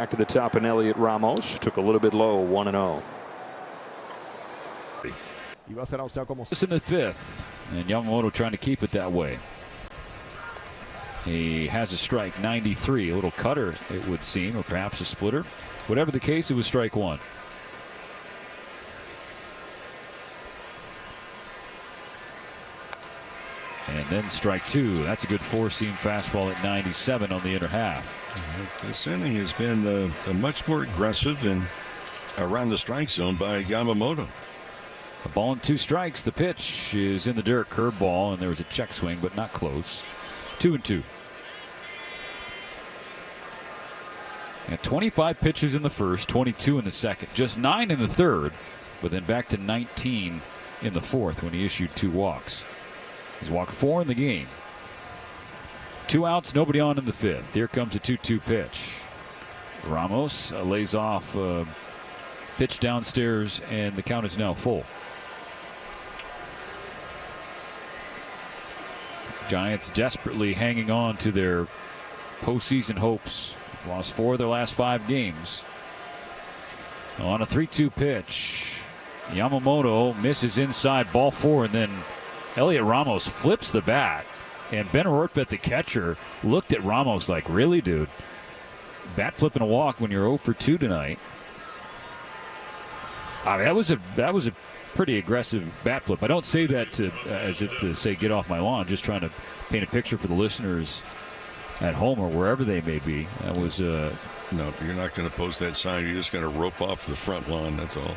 Back to the top, and Elliot Ramos took a little bit low, 1-0. This in the fifth, and Yamamoto trying to keep it that way. He has a strike, 93, a little cutter it would seem, or perhaps a splitter. Whatever the case, it was strike one. And then strike two. That's a good four-seam fastball at 97 on the inner half. This inning has been much more aggressive and around the strike zone by Yamamoto. A ball and two strikes. The pitch is in the dirt, curveball, and there was a check swing, but not close. 2-2. And 25 pitches in the first, 22 in the second, just 9 in the third, but then back to 19 in the fourth when he issued 2 walks. He's walked 4 in the game. 2 outs, nobody on in the fifth. Here comes a 2-2 pitch. Ramos lays off pitch downstairs, and the count is now full. Giants desperately hanging on to their postseason hopes. Lost 4 of their last 5 games. On a 3-2 pitch, Yamamoto misses inside, ball 4, and then Elliot Ramos flips the bat. And Ben Rortvedt, the catcher, looked at Ramos like, really, dude? Bat flipping a walk when you're 0 for 2 tonight. I mean, that was a pretty aggressive bat flip. I don't say that as if to say get off my lawn. Just trying to paint a picture for the listeners at home or wherever they may be. That was no, you're not going to post that sign. You're just going to rope off the front lawn. That's all.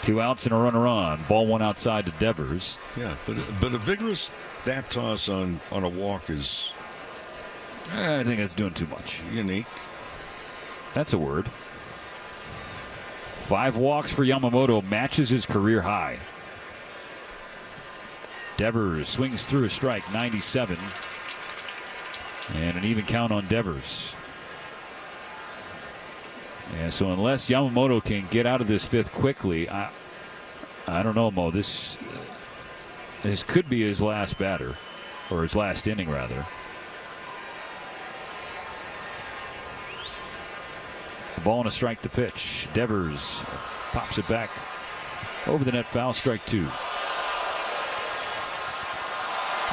2 outs and a runner on. Ball 1 outside to Devers. Yeah, but a vigorous bat toss on a walk is. I think that's doing too much. Unique. That's a word. 5 walks for Yamamoto, matches his career high. Devers swings through a strike, 97. And an even count on Devers. And so unless Yamamoto can get out of this fifth quickly, I don't know, Mo. This could be his last batter, or his last inning, rather. The ball and a strike to pitch. Devers pops it back over the net, foul, strike 2.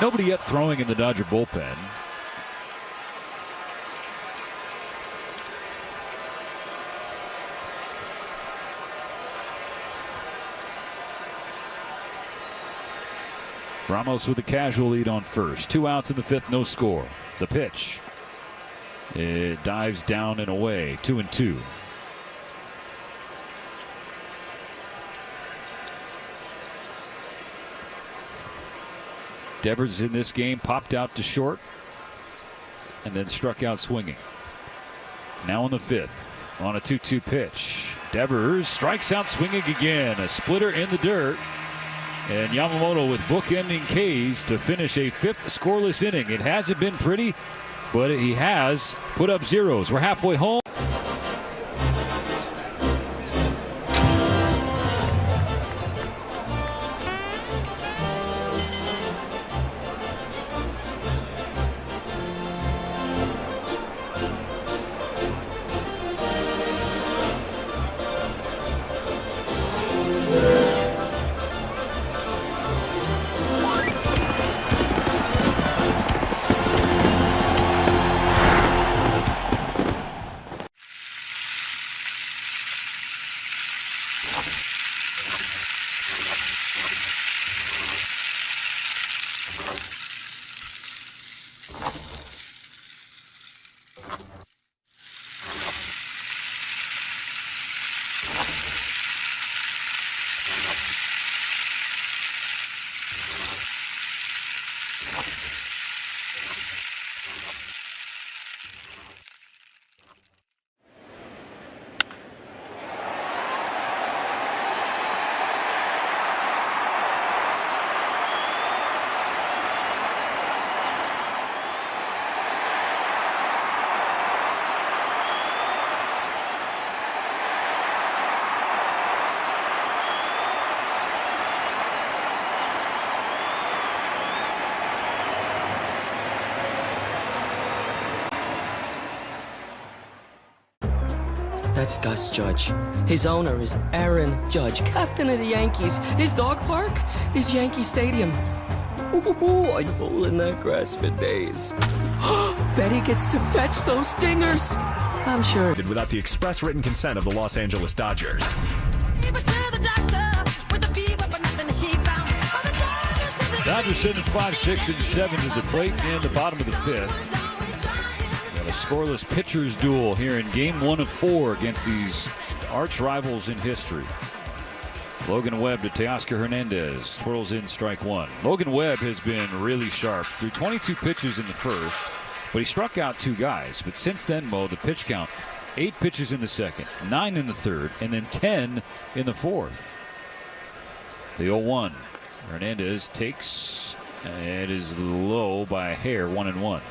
Nobody yet throwing in the Dodger bullpen. Ramos with a casual lead on first. 2 outs in the fifth, no score. The pitch. It dives down and away. 2-2. Devers in this game popped out to short and then struck out swinging. Now in the fifth on a 2-2 pitch. Devers strikes out swinging again. A splitter in the dirt. And Yamamoto with book-ending Ks to finish a 5th scoreless inning. It hasn't been pretty, but he has put up zeros. We're halfway home. That's Gus Judge. His owner is Aaron Judge, captain of the Yankees. His dog park is Yankee Stadium. Ooh, I roll in that grass for days. Betty gets to fetch those dingers. I'm sure. Without the express written consent of the Los Angeles Dodgers. Dodgers sitting 5, 6, and 7 to the plate in the bottom of the fifth. Got a scoreless pitchers duel here in game 1 of 4 against these arch rivals in history. Logan Webb to Teoscar Hernandez. Twirls in strike 1. Logan Webb has been really sharp. Threw 22 pitches in the first, but he struck out 2 guys. But since then, Mo, the pitch count, 8 pitches in the second, 9 in the third, and then 10 in the fourth. The 0-1. Hernandez takes, it is low by a hair, 1-1.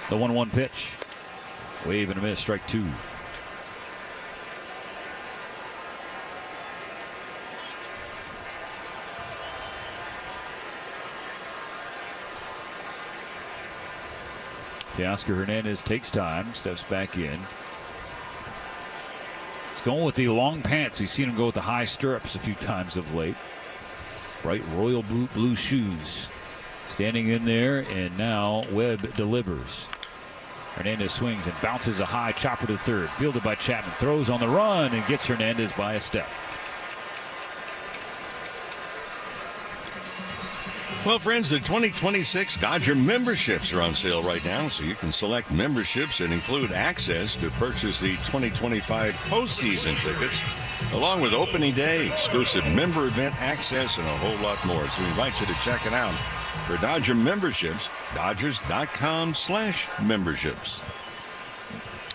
The 1-1 pitch. Wave and a miss, strike 2. Teoscar Hernandez takes time, steps back in. He's going with the long pants. We've seen him go with the high stirrups a few times of late. Bright royal blue shoes. Standing in there, and now Webb delivers. Hernandez swings and bounces a high chopper to third. Fielded by Chapman. Throws on the run and gets Hernandez by a step. Well, friends, the 2026 Dodger memberships are on sale right now, so you can select memberships that include access to purchase the 2025 postseason tickets, along with opening day, exclusive member event access, and a whole lot more. So we invite you to check it out. For Dodger memberships, Dodgers.com/memberships.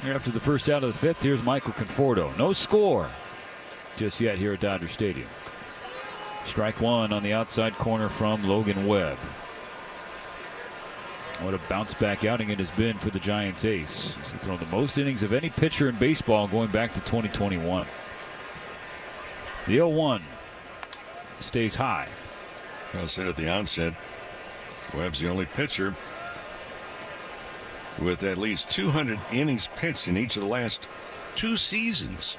After the first out of the fifth, here's Michael Conforto. No score just yet here at Dodger Stadium. Strike 1 on the outside corner from Logan Webb. What a bounce back outing it has been for the Giants ace. He's thrown the most innings of any pitcher in baseball going back to 2021. The 0-1 stays high. I said at the outset, Webb's the only pitcher with at least 200 innings pitched in each of the last 2 seasons.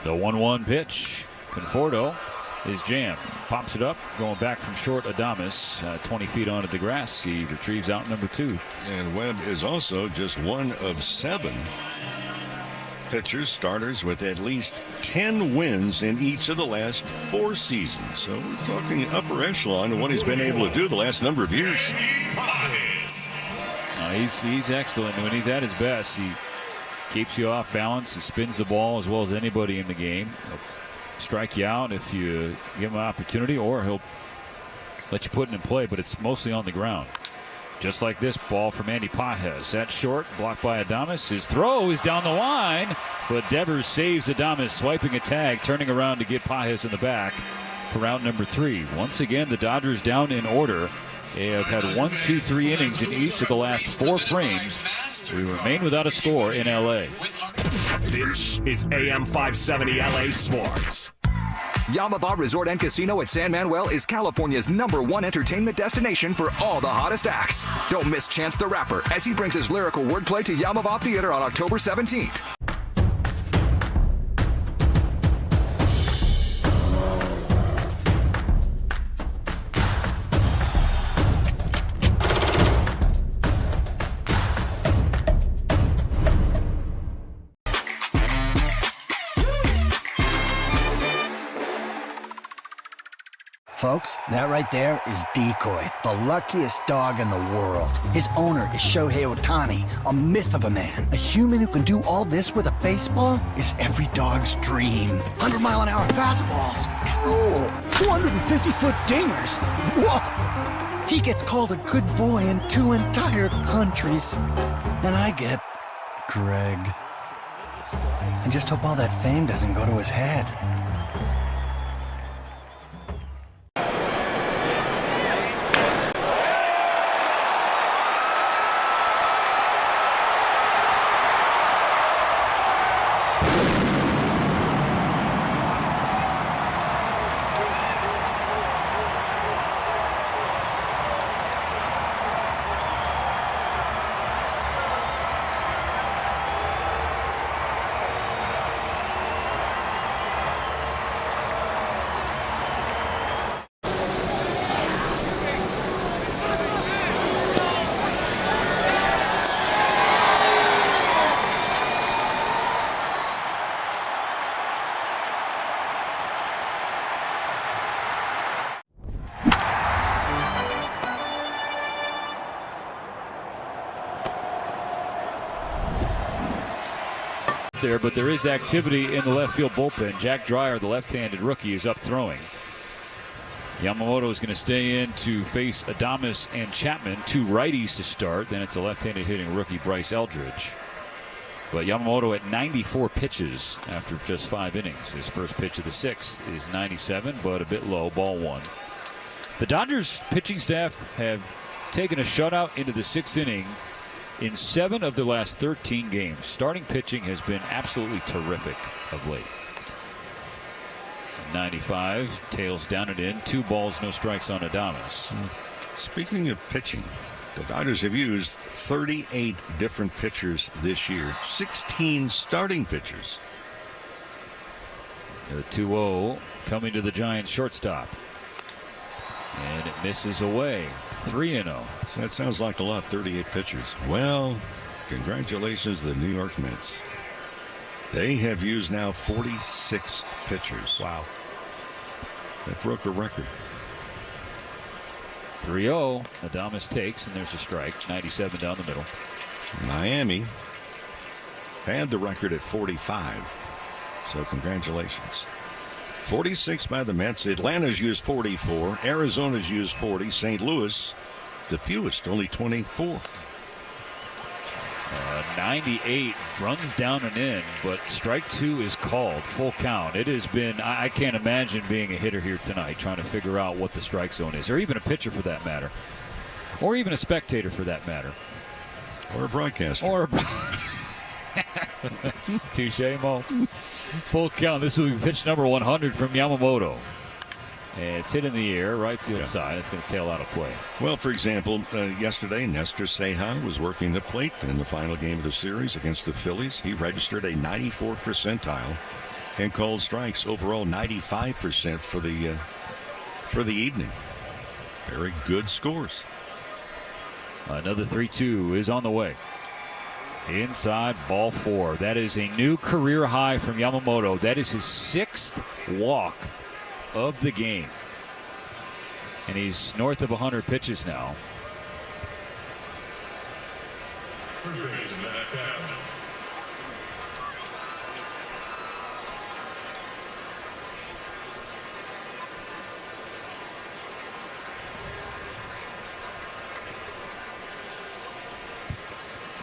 The 1-1 pitch. Conforto is jammed. Pops it up. Going back from short, Adames. 20 feet onto the grass. He retrieves out number 2. And Webb is also just one of 7 pitchers, starters with at least 10 wins in each of the last 4 seasons. So we're talking upper echelon of what he's been able to do the last number of years. He's excellent. When he's at his best, he keeps you off balance. He spins the ball as well as anybody in the game. He'll strike you out if you give him an opportunity, or he'll let you put it in play, but it's mostly on the ground. Just like this ball from Andy Pages. That's short, blocked by Adames. His throw is down the line, but Devers saves Adames, swiping a tag, turning around to get Pages in the back for out number 3. Once again, the Dodgers down in order. They have had 1, 2, 3 innings in each of the last 4 frames. We remain without a score in L.A. This is AM 570 LA Sports. Yamava Resort and Casino at San Manuel is California's #1 entertainment destination for all the hottest acts. Don't miss Chance the Rapper as he brings his lyrical wordplay to Yamava Theater on October 17th. Folks, that right there is Decoy, the luckiest dog in the world. His owner is Shohei Ohtani, a myth of a man. A human who can do all this with a baseball is every dog's dream. 100-mile-an-hour fastballs, drool, 250-foot dingers, woof. He gets called a good boy in 2 entire countries. And I get Greg. I just hope all that fame doesn't go to his head. there, but there is activity in the left field bullpen. Jack Dreyer, the left-handed rookie, is up throwing. Yamamoto is going to stay in to face Adames and Chapman, two righties to start. Then it's a left-handed hitting rookie, Bryce Eldridge. But Yamamoto at 94 pitches after just 5 innings. His first pitch of the 6th is 97, but a bit low, ball 1. The Dodgers pitching staff have taken a shutout into the 6th inning in 7 of their last 13 games. Starting pitching has been absolutely terrific of late. 95, tails down and in, 2 balls, no strikes on Adames. Speaking of pitching, the Dodgers have used 38 different pitchers this year, 16 starting pitchers. The 2-0 coming to the Giants shortstop. And it misses away. 3-0. So that sounds like a lot, 38 pitchers. Well, congratulations to the New York Mets. They have used now 46 pitchers. Wow. That broke a record. 3-0. Adames takes, and there's a strike. 97 down the middle. Miami had the record at 45. So congratulations. 46 by the Mets. Atlanta's used 44. Arizona's used 40. St. Louis, the fewest, only 24. 98 runs down and in, but strike 2 is called. Full count. It has been, I can't imagine being a hitter here tonight trying to figure out what the strike zone is, or even a pitcher for that matter, or even a spectator for that matter. Or a broadcaster. Or touche, Mo. Full count. This will be pitch number 100 from Yamamoto. And it's hit in the air, right field side. It's going to tail out of play. Well, for example, yesterday, Nestor Ceja was working the plate in the final game of the series against the Phillies. He registered a 94 percentile and called strikes. Overall, 95% for the evening. Very good scores. Another 3-2 is on the way. Inside, ball 4. That is a new career high from Yamamoto. That is his 6th walk of the game. And he's north of 100 pitches now.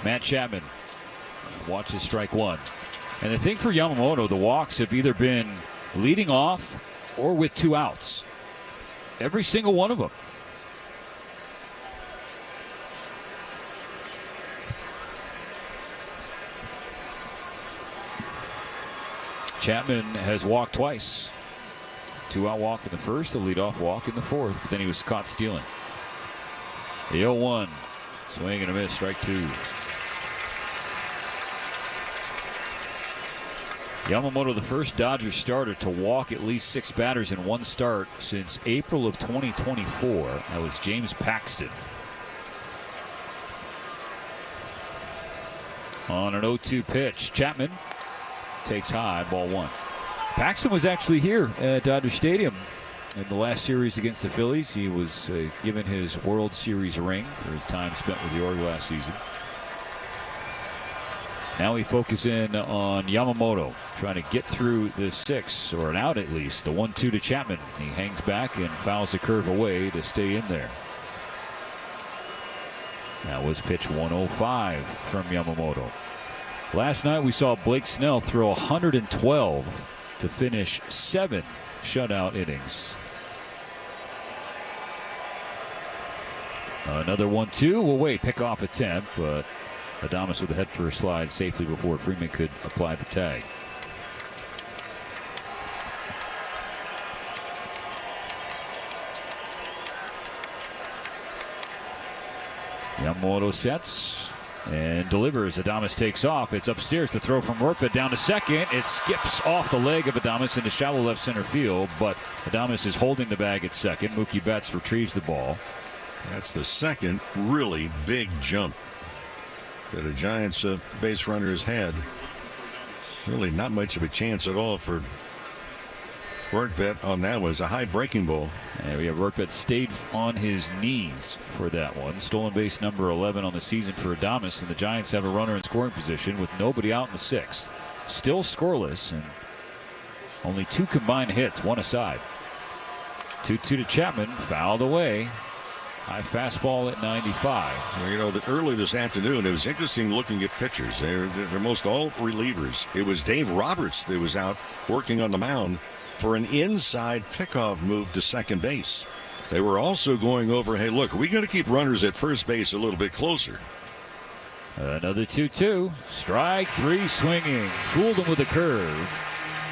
Matt Chapman watches strike 1. And the thing for Yamamoto, the walks have either been leading off or with 2 outs. Every single one of them. Chapman has walked twice. 2-out walk in the first, a leadoff walk in the 4th, but then he was caught stealing. The 0-1, swing and a miss, strike 2. Yamamoto, the first Dodgers starter to walk at least 6 batters in one start since April of 2024. That was James Paxton. On an 0-2 pitch, Chapman takes high, ball 1. Paxton was actually here at Dodger Stadium in the last series against the Phillies. He was given his World Series ring for his time spent with the Orioles last season. Now we focus in on Yamamoto, trying to get through the 6, or an out at least. The 1-2 to Chapman. He hangs back and fouls the curve away to stay in there. That was pitch 105 from Yamamoto. Last night we saw Blake Snell throw 112 to finish 7 shutout innings. Another 1-2. We'll wait. Pick-off attempt, but Adames with the head first slide safely before Freeman could apply the tag. Yamamoto sets and delivers. Adames takes off. It's upstairs to throw from Rortvedt down to second. It skips off the leg of Adames into shallow left center field, but Adames is holding the bag at second. Mookie Betts retrieves the ball. That's the second really big jump that a Giants base runner has had. Really not much of a chance at all for Rortvedt on that. Was a high breaking ball. And we have Rortvedt stayed on his knees for that one. Stolen base number 11 on the season for Adames, and the Giants have a runner in scoring position with nobody out in the 6th. still scoreless, and only 2 combined hits, 1 aside. 2-2 to Chapman, fouled away. High fastball at 95. Well, you know, early this afternoon, it was interesting looking at pitchers. They're most all relievers. It was Dave Roberts that was out working on the mound for an inside pickoff move to second base. They were also going over, hey, look, we got to keep runners at first base a little bit closer. Another 2-2. Strike 3 swinging. Fooled him with a curve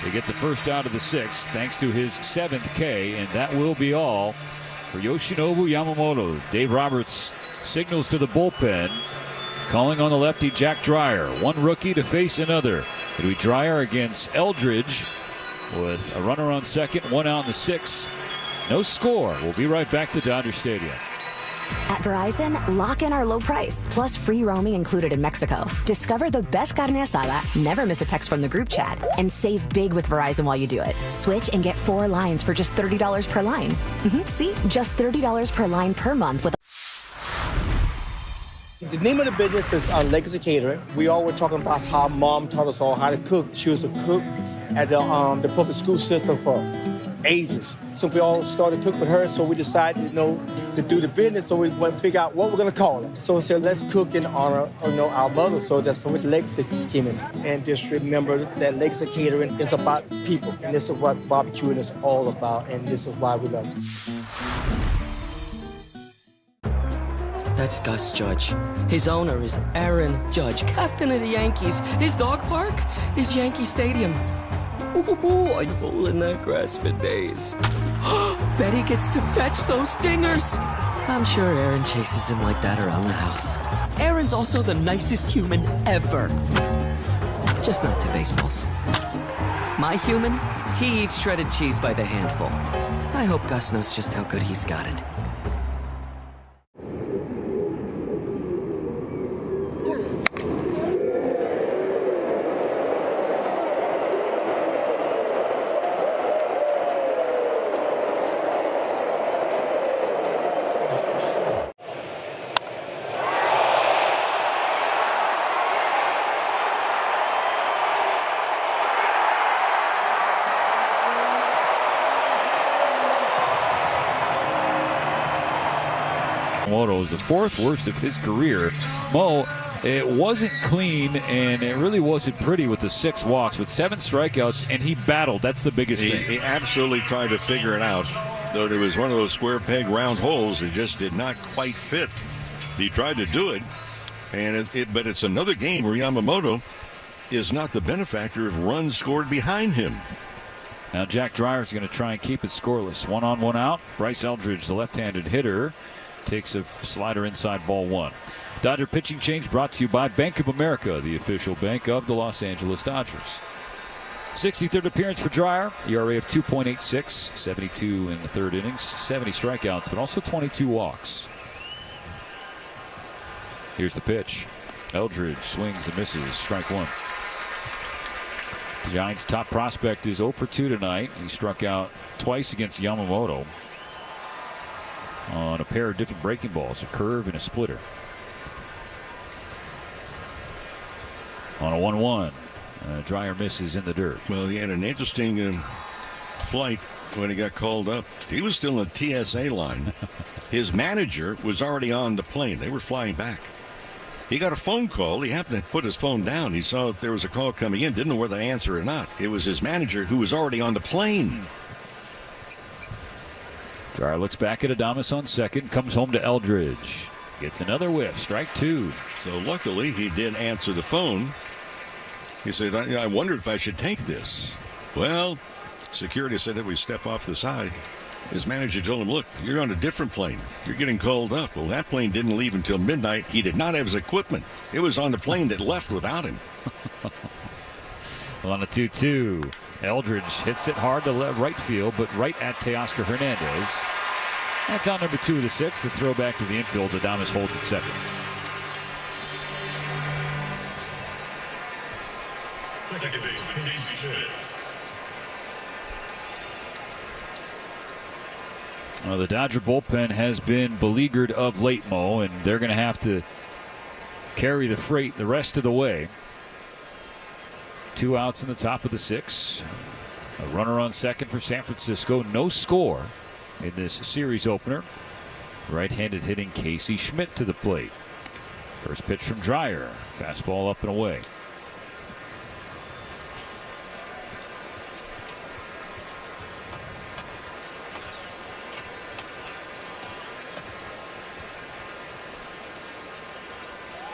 to get the first out of the 6th, thanks to his 7th K, and that will be all for Yoshinobu Yamamoto. Dave Roberts signals to the bullpen, calling on the lefty Jack Dreyer. One rookie to face another. It'll be Dreyer against Eldridge with a runner on second, 1 out in the 6th. No score. We'll be right back to Dodger Stadium. At Verizon, lock in our low price, plus free roaming included in Mexico. Discover the best carne asada, never miss a text from the group chat, and save big with Verizon while you do it. Switch and get 4 lines for just $30 per line. See? Just $30 per line per month with The name of the business is Legacy Catering. We all were talking about how Mom taught us all how to cook. She was a cook at the public school system for ages. So we all started cooking with her, so we decided, to do the business, so we went to figure out what we're going to call it. So we said, let's cook in honor of, our mother. So that's what Legacy came in. And just remember that Legacy Catering is about people, and this is what barbecuing is all about, and this is why we love it. That's Gus Judge. His owner is Aaron Judge, captain of the Yankees. His dog park is Yankee Stadium. Ooh, I roll in that grass for days. Betty gets to fetch those dingers. I'm sure Aaron chases him like that around the house. Aaron's also the nicest human ever. Just not to baseballs. My human, he eats shredded cheese by the handful. I hope Gus knows just how good he's got it. Yamamoto is the 4th worst of his career. Mo, it wasn't clean and it really wasn't pretty with the 6 walks, but 7 strikeouts, and he battled. That's the biggest thing. He absolutely tried to figure it out, though it was one of those square peg round holes that just did not quite fit. He tried to do it, and but it's another game where Yamamoto is not the benefactor of runs scored behind him. Now Jack Dreyer is going to try and keep it scoreless. 1 on, 1 out. Bryce Eldridge, the left-handed hitter, takes a slider inside, ball 1. Dodger pitching change brought to you by Bank of America, the official bank of the Los Angeles Dodgers. 63rd appearance for Dreyer. ERA of 2.86, 72 in the 3rd innings, 70 strikeouts, but also 22 walks. Here's the pitch. Eldridge swings and misses, strike 1. The Giants' top prospect is 0 for 2 tonight. He struck out twice against Yamamoto on a pair of different breaking balls, a curve and a splitter. On a 1-1, Dreyer misses in the dirt. Well, he had an interesting flight when he got called up. He was still in the TSA line. His manager was already on the plane. They were flying back. He got a phone call. He happened to put his phone down. He saw that there was a call coming in, didn't know whether to answer or not. It was his manager who was already on the plane. Dreyer looks back at Adames on second, comes home to Eldridge. Gets another whiff, strike 2. So luckily he did answer the phone. He said, I wondered if I should take this. Well, security said that we step off the side. His manager told him, look, you're on a different plane. You're getting called up. Well, that plane didn't leave until midnight. He did not have his equipment. It was on the plane that left without him. Well, on the 2-2, Eldridge hits it hard to right field, but right at Teoscar Hernandez. That's out number 2 of the 6th. The throw back to the infield. Adames holds at second. Second baseman Casey Schmidt. Well, the Dodger bullpen has been beleaguered of late, Mo, and they're going to have to carry the freight the rest of the way. 2 outs in the top of the 6th. A runner on second for San Francisco. No score in this series opener. Right-handed hitting Casey Schmidt to the plate. First pitch from Dreyer. Fastball up and away.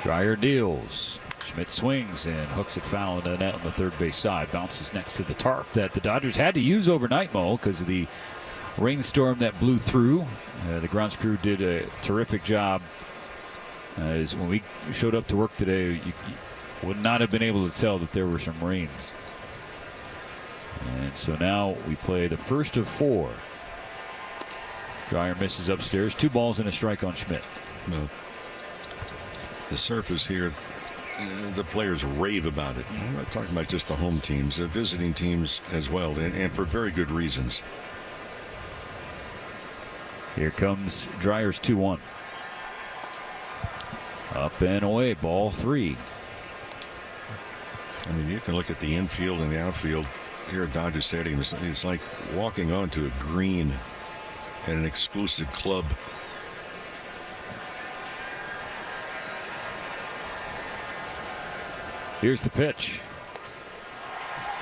Dreyer deals. Schmidt swings and hooks it foul into the net on the third base side. Bounces next to the tarp that the Dodgers had to use overnight, Mo, because of the rainstorm that blew through. The grounds crew did a terrific job. As when we showed up to work today, you would not have been able to tell that there were some rains. And so now we play the first of 4. Dreyer misses upstairs. 2 balls and a strike on Schmidt. No. The surface here, the players rave about it. I'm not talking about just the home teams, the visiting teams as well, and for very good reasons. Here comes Dreyer's 2-1. Up and away, ball 3. I mean, you can look at the infield and the outfield here at Dodger Stadium. It's like walking onto a green at an exclusive club. Here's the pitch.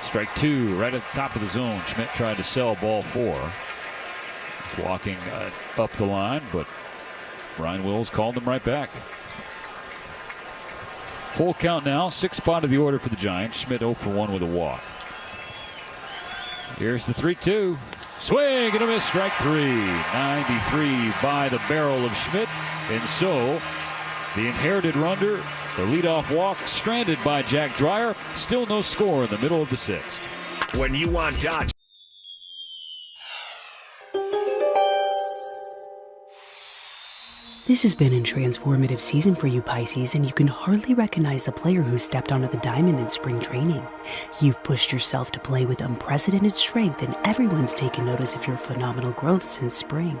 Strike 2 right at the top of the zone. Schmidt tried to sell ball 4. He's walking up the line, but Ryan Wills called him right back. Full count now. 6th spot of the order for the Giants. Schmidt 0 for 1 with a walk. Here's the 3-2. Swing and a miss. Strike 3. 93 by the barrel of Schmidt. And so the inherited runner, the leadoff walk, stranded by Jack Dreyer. Still no score in the middle of the 6th. When you want Dodgers. This has been a transformative season for you, Pisces, and you can hardly recognize the player who stepped onto the diamond in spring training. You've pushed yourself to play with unprecedented strength, and everyone's taken notice of your phenomenal growth since spring.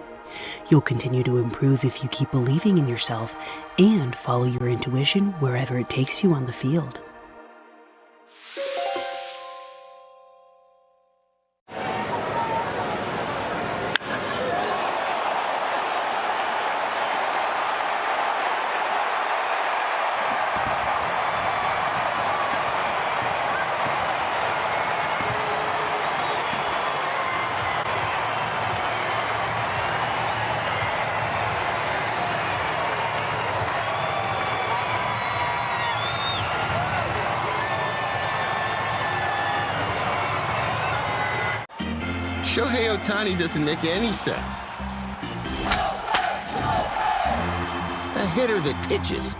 You'll continue to improve if you keep believing in yourself and follow your intuition wherever it takes you on the field. Shohei Ohtani doesn't make any sense. A hitter that pitches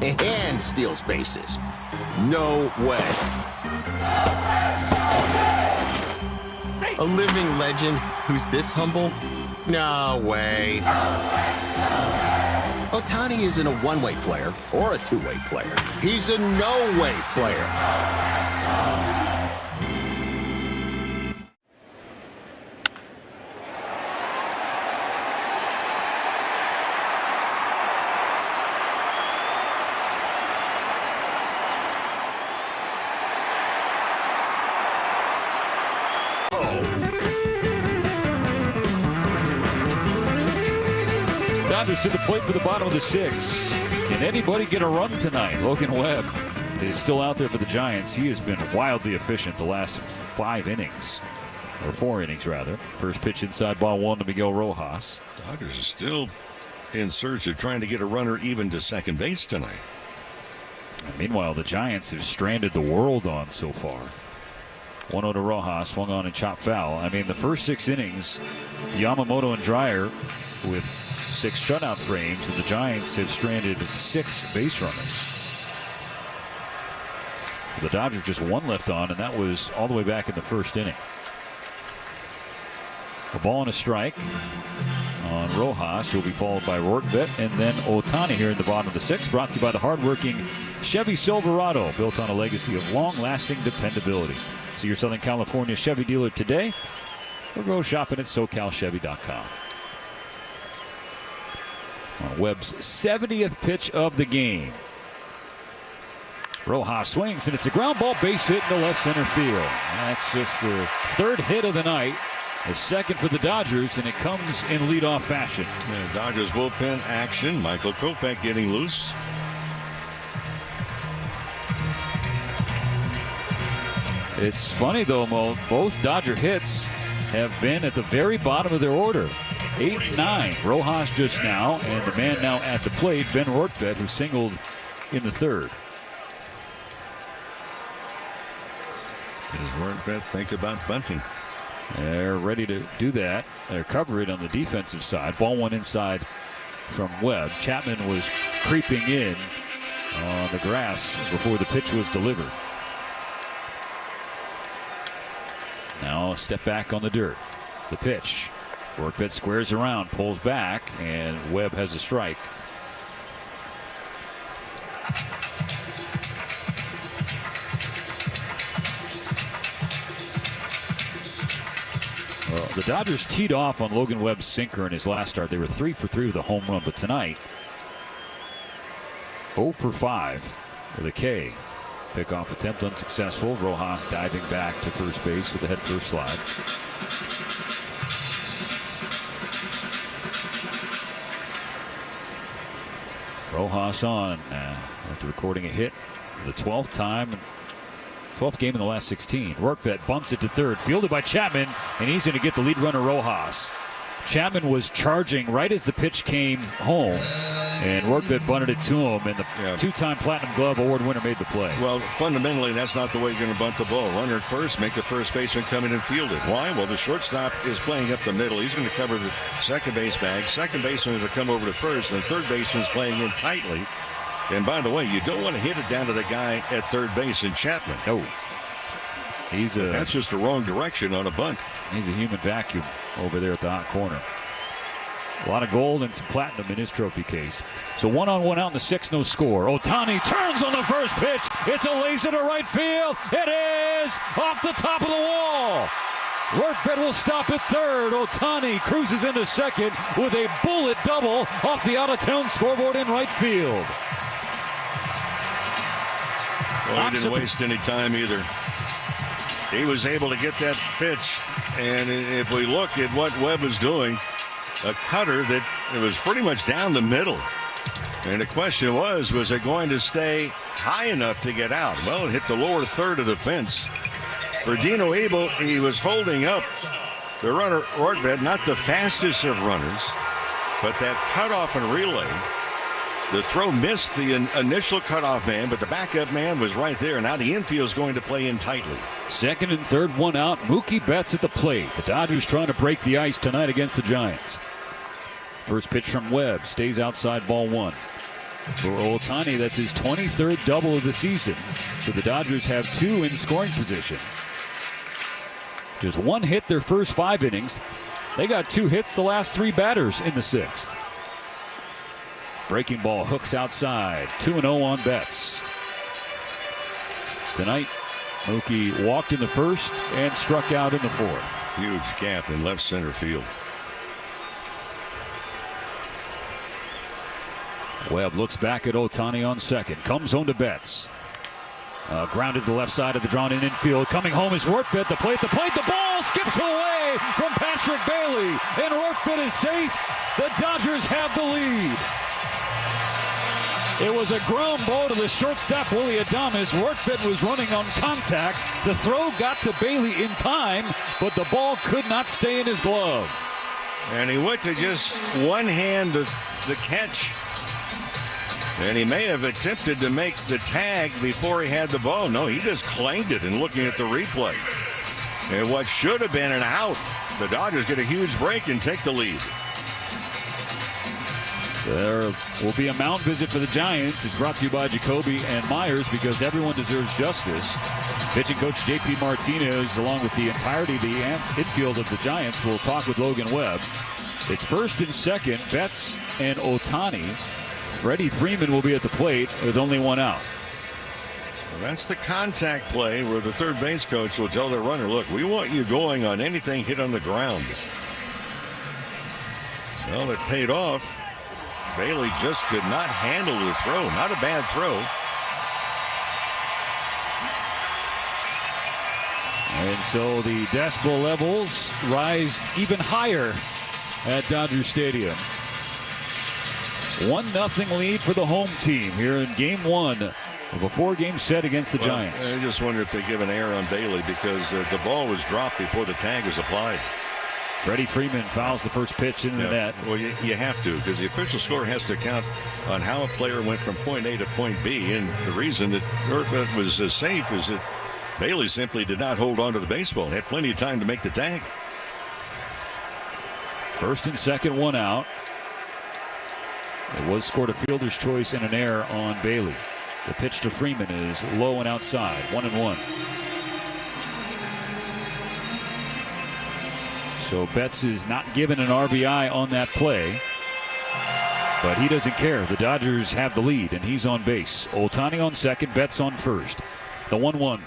and steals bases. No way. A living legend who's this humble? No way. Ohtani isn't a one-way player or a two-way player. He's a no-way player. Dodgers to the plate for the bottom of the 6th. Can anybody get a run tonight? Logan Webb is still out there for the Giants. He has been wildly efficient the last 5 innings, or 4 innings rather. First pitch inside, ball 1 to Miguel Rojas. Dodgers are still in search of trying to get a runner even to second base tonight. And meanwhile, the Giants have stranded the world on so far. 1-0 to Rojas, swung on and chopped foul. I mean, the first 6 innings, Yamamoto and Dreyer with 6 shutout frames, and the Giants have stranded 6 base runners. The Dodgers just 1 left on, and that was all the way back in the first inning. A ball and a strike on Rojas, who will be followed by Rortvedt, and then Ohtani here in the bottom of the 6th. Brought to you by the hardworking Chevy Silverado, built on a legacy of long-lasting dependability. See your Southern California Chevy dealer today, or go shopping at SoCalChevy.com. On Webb's 70th pitch of the game. Rojas swings, and it's a ground ball base hit into left center field. That's just the third hit of the night. The second for the Dodgers, and it comes in leadoff fashion. Yeah, Dodgers bullpen action. Michael Kopech getting loose. It's funny, though, Mo. Both Dodger hits have been at the very bottom of their order. 8-9. Rojas just now, and the man now at the plate, Ben Rortvedt, who singled in the third. Does Rortvedt think about bunting? They're ready to do that. They're covering on the defensive side. Ball one inside from Webb. Chapman was creeping in on the grass before the pitch was delivered. Now a step back on the dirt. The pitch. Rortvedt squares around, pulls back, and Webb has a strike. Well, the Dodgers teed off on Logan Webb's sinker in his last start. They were 3 for 3 with a home run, but tonight 0 for 5 with a K. Pickoff attempt unsuccessful. Rojas diving back to first base with the head first slide. Rojas on after recording a hit the 12th time. 12th game in the last 16. Rortvedt bunts it to third, fielded by Chapman, and he's going to get the lead runner Rojas. Chapman was charging right as the pitch came home, and Rortvedt bunted it to him, and the two-time Platinum Glove Award winner made the play. Well, fundamentally, that's not the way you're going to bunt the ball. Runner at first, make the first baseman come in and field it. Why? Well, the shortstop is playing up the middle. He's going to cover the second base bag. Second baseman will come over to first, and the third baseman's playing in tightly. And by the way, you don't want to hit it down to the guy at third base in Chapman. No. That's just the wrong direction on a bunt. He's a human vacuum over there at the hot corner. A lot of gold and some platinum in his trophy case. So 1-on-1 out in the sixth, no score. Ohtani turns on the first pitch. It's a laser to right field. It is off the top of the wall. Rortvedt will stop at third. Ohtani cruises into second with a bullet double off the out-of-town scoreboard in right field. Well, he didn't waste any time either. He was able to get that pitch. And if we look at what Webb was doing, a cutter that it was pretty much down the middle. And the question was it going to stay high enough to get out? Well, it hit the lower third of the fence. For Dino Abel, he was holding up the runner, Rortvedt, not the fastest of runners, but that cutoff and relay. The throw missed the initial cutoff man, but the backup man was right there. Now the infield is going to play in tightly. Second and third, one out. Mookie Betts at the plate. The Dodgers trying to break the ice tonight against the Giants. First pitch from Webb. Stays outside, ball one. For Ohtani, that's his 23rd double of the season. So the Dodgers have two in scoring position. Just one hit their first 5 innings. They got 2 hits the last 3 batters in the 6th. Breaking ball hooks outside. 2-0 on Betts. Tonight, Mookie walked in the first and struck out in the 4th. Huge gap in left center field. Webb looks back at Ohtani on second. Comes home to Betts. Grounded to the left side of the drawn-in infield. Coming home is Rortvedt. The plate. The ball skips away from Patrick Bailey. And Rortvedt is safe. The Dodgers have the lead. It was a ground ball to the shortstop, Willie Adames. Rortvedt was running on contact. The throw got to Bailey in time, but the ball could not stay in his glove. And he went to just one hand the catch. And he may have attempted to make the tag before he had the ball. No, he just clanged it and looking at the replay. And what should have been an out, the Dodgers get a huge break and take the lead. There will be a mound visit for the Giants. It's brought to you by Jacoby and Myers, because everyone deserves justice. Pitching coach J.P. Martinez, along with the entirety of the infield of the Giants, will talk with Logan Webb. It's first and second, Betts and Ohtani. Freddie Freeman will be at the plate with only one out. Well, that's the contact play where the third base coach will tell their runner, look, we want you going on anything hit on the ground. Well, it paid off. Bailey just could not handle the throw. Not a bad throw. And so the decibel levels rise even higher at Dodger Stadium. 1-0 lead for the home team here in Game 1 of a 4-game set against the Giants. I just wonder if they give an error on Bailey because the ball was dropped before the tag was applied. Freddie Freeman fouls the first pitch into the net. Well, you have to, because the official score has to count on how a player went from point A to point B. And the reason that Irvin was safe is that Bailey simply did not hold on to the baseball. Had plenty of time to make the tag. First and second, one out. It was scored a fielder's choice and an error on Bailey. The pitch to Freeman is low and outside. 1-1. So Betts is not given an RBI on that play, but he doesn't care. The Dodgers have the lead, and he's on base. Ohtani on second, Betts on first. The 1-1.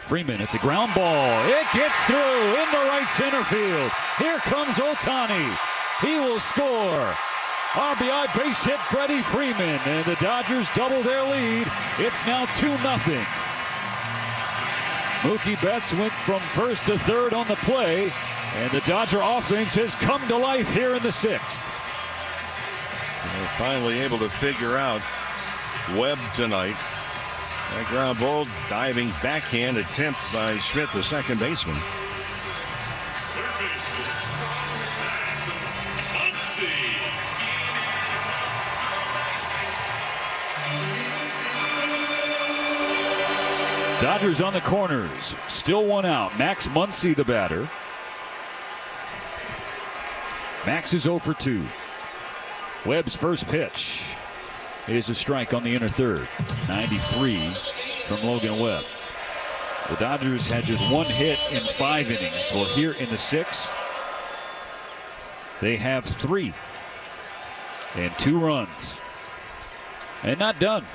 Freeman, it's a ground ball. It gets through in the right center field. Here comes Ohtani. He will score. RBI base hit Freddie Freeman, and the Dodgers double their lead. It's now 2-0. Mookie Betts went from first to third on the play, and the Dodger offense has come to life here in the 6th. They're finally able to figure out Webb tonight. That ground ball, diving backhand attempt by Schmidt, the second baseman. Dodgers on the corners. Still one out. Max Muncy, the batter. Max is 0 for 2. Webb's first pitch is a strike on the inner third. 93 from Logan Webb. The Dodgers had just one hit in 5 innings. Well, here in the 6th, they have 3 and 2 runs. And not done.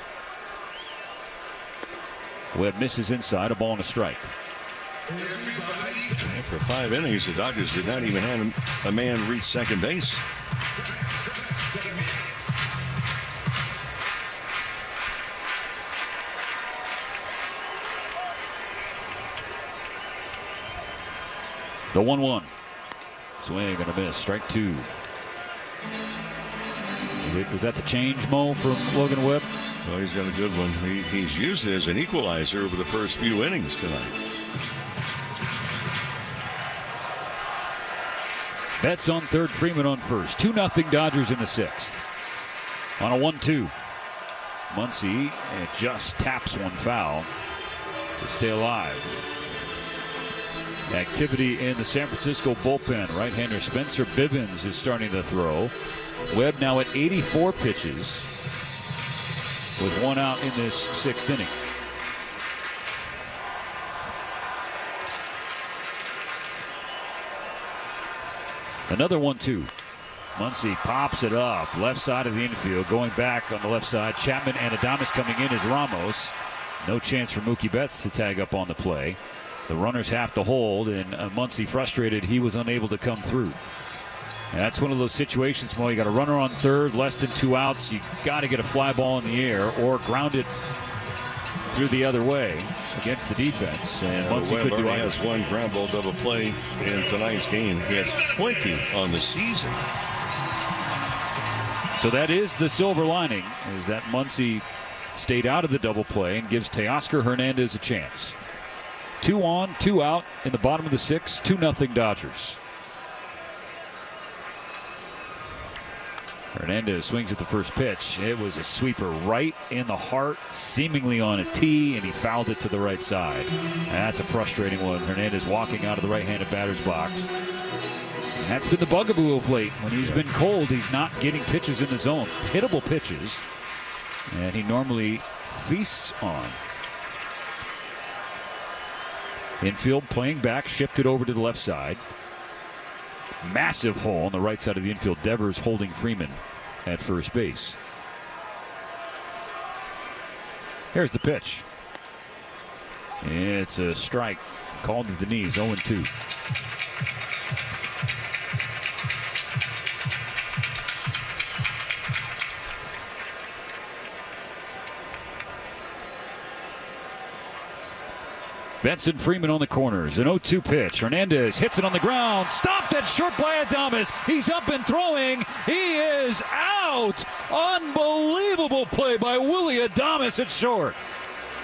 Webb misses inside, a ball and a strike. For 5 innings, the Dodgers did not even have a man reach second base. The 1-1. Swing and a miss. Strike 2. Was that the change, Mo, from Logan Webb? Well, he's got a good one. He's used it as an equalizer over the first few innings tonight. Betts on third, Freeman on first. 2-0 Dodgers in the 6th. On a 1-2. Muncy just taps one foul to stay alive. Activity in the San Francisco bullpen. Right-hander Spencer Bivens is starting to throw. Webb now at 84 pitches with one out in this 6th inning. Another 1-2. Muncy pops it up. Left side of the infield. Going back on the left side. Chapman and Adames coming in as Ramos. No chance for Mookie Betts to tag up on the play. The runners have to hold, and Muncy frustrated he was unable to come through. And that's one of those situations, Mo, you got a runner on third, less than 2 outs. You got to get a fly ball in the air or ground it through the other way against the defense. And Muncy could do either. Has one ground ball double play in tonight's game. He has 20 on the season. So that is the silver lining, is that Muncy stayed out of the double play and gives Teoscar Hernandez a chance. 2 on, 2 out in the bottom of the 6th. 2-0 Dodgers. Hernandez swings at the first pitch. It was a sweeper right in the heart, seemingly on a tee, and he fouled it to the right side. That's a frustrating one. Hernandez walking out of the right-handed batter's box. And that's been the bugaboo of late. When he's been cold, he's not getting pitches in the zone. Hittable pitches. And he normally feasts on. Infield playing back, shifted over to the left side. Massive hole on the right side of the infield. Devers holding Freeman at first base. Here's the pitch. It's a strike called to the knees. 0-2. Benson Freeman on the corners. An 0-2 pitch. Hernandez hits it on the ground. Stopped at short by Adames. He's up and throwing. He is out. Unbelievable play by Willie Adames at short.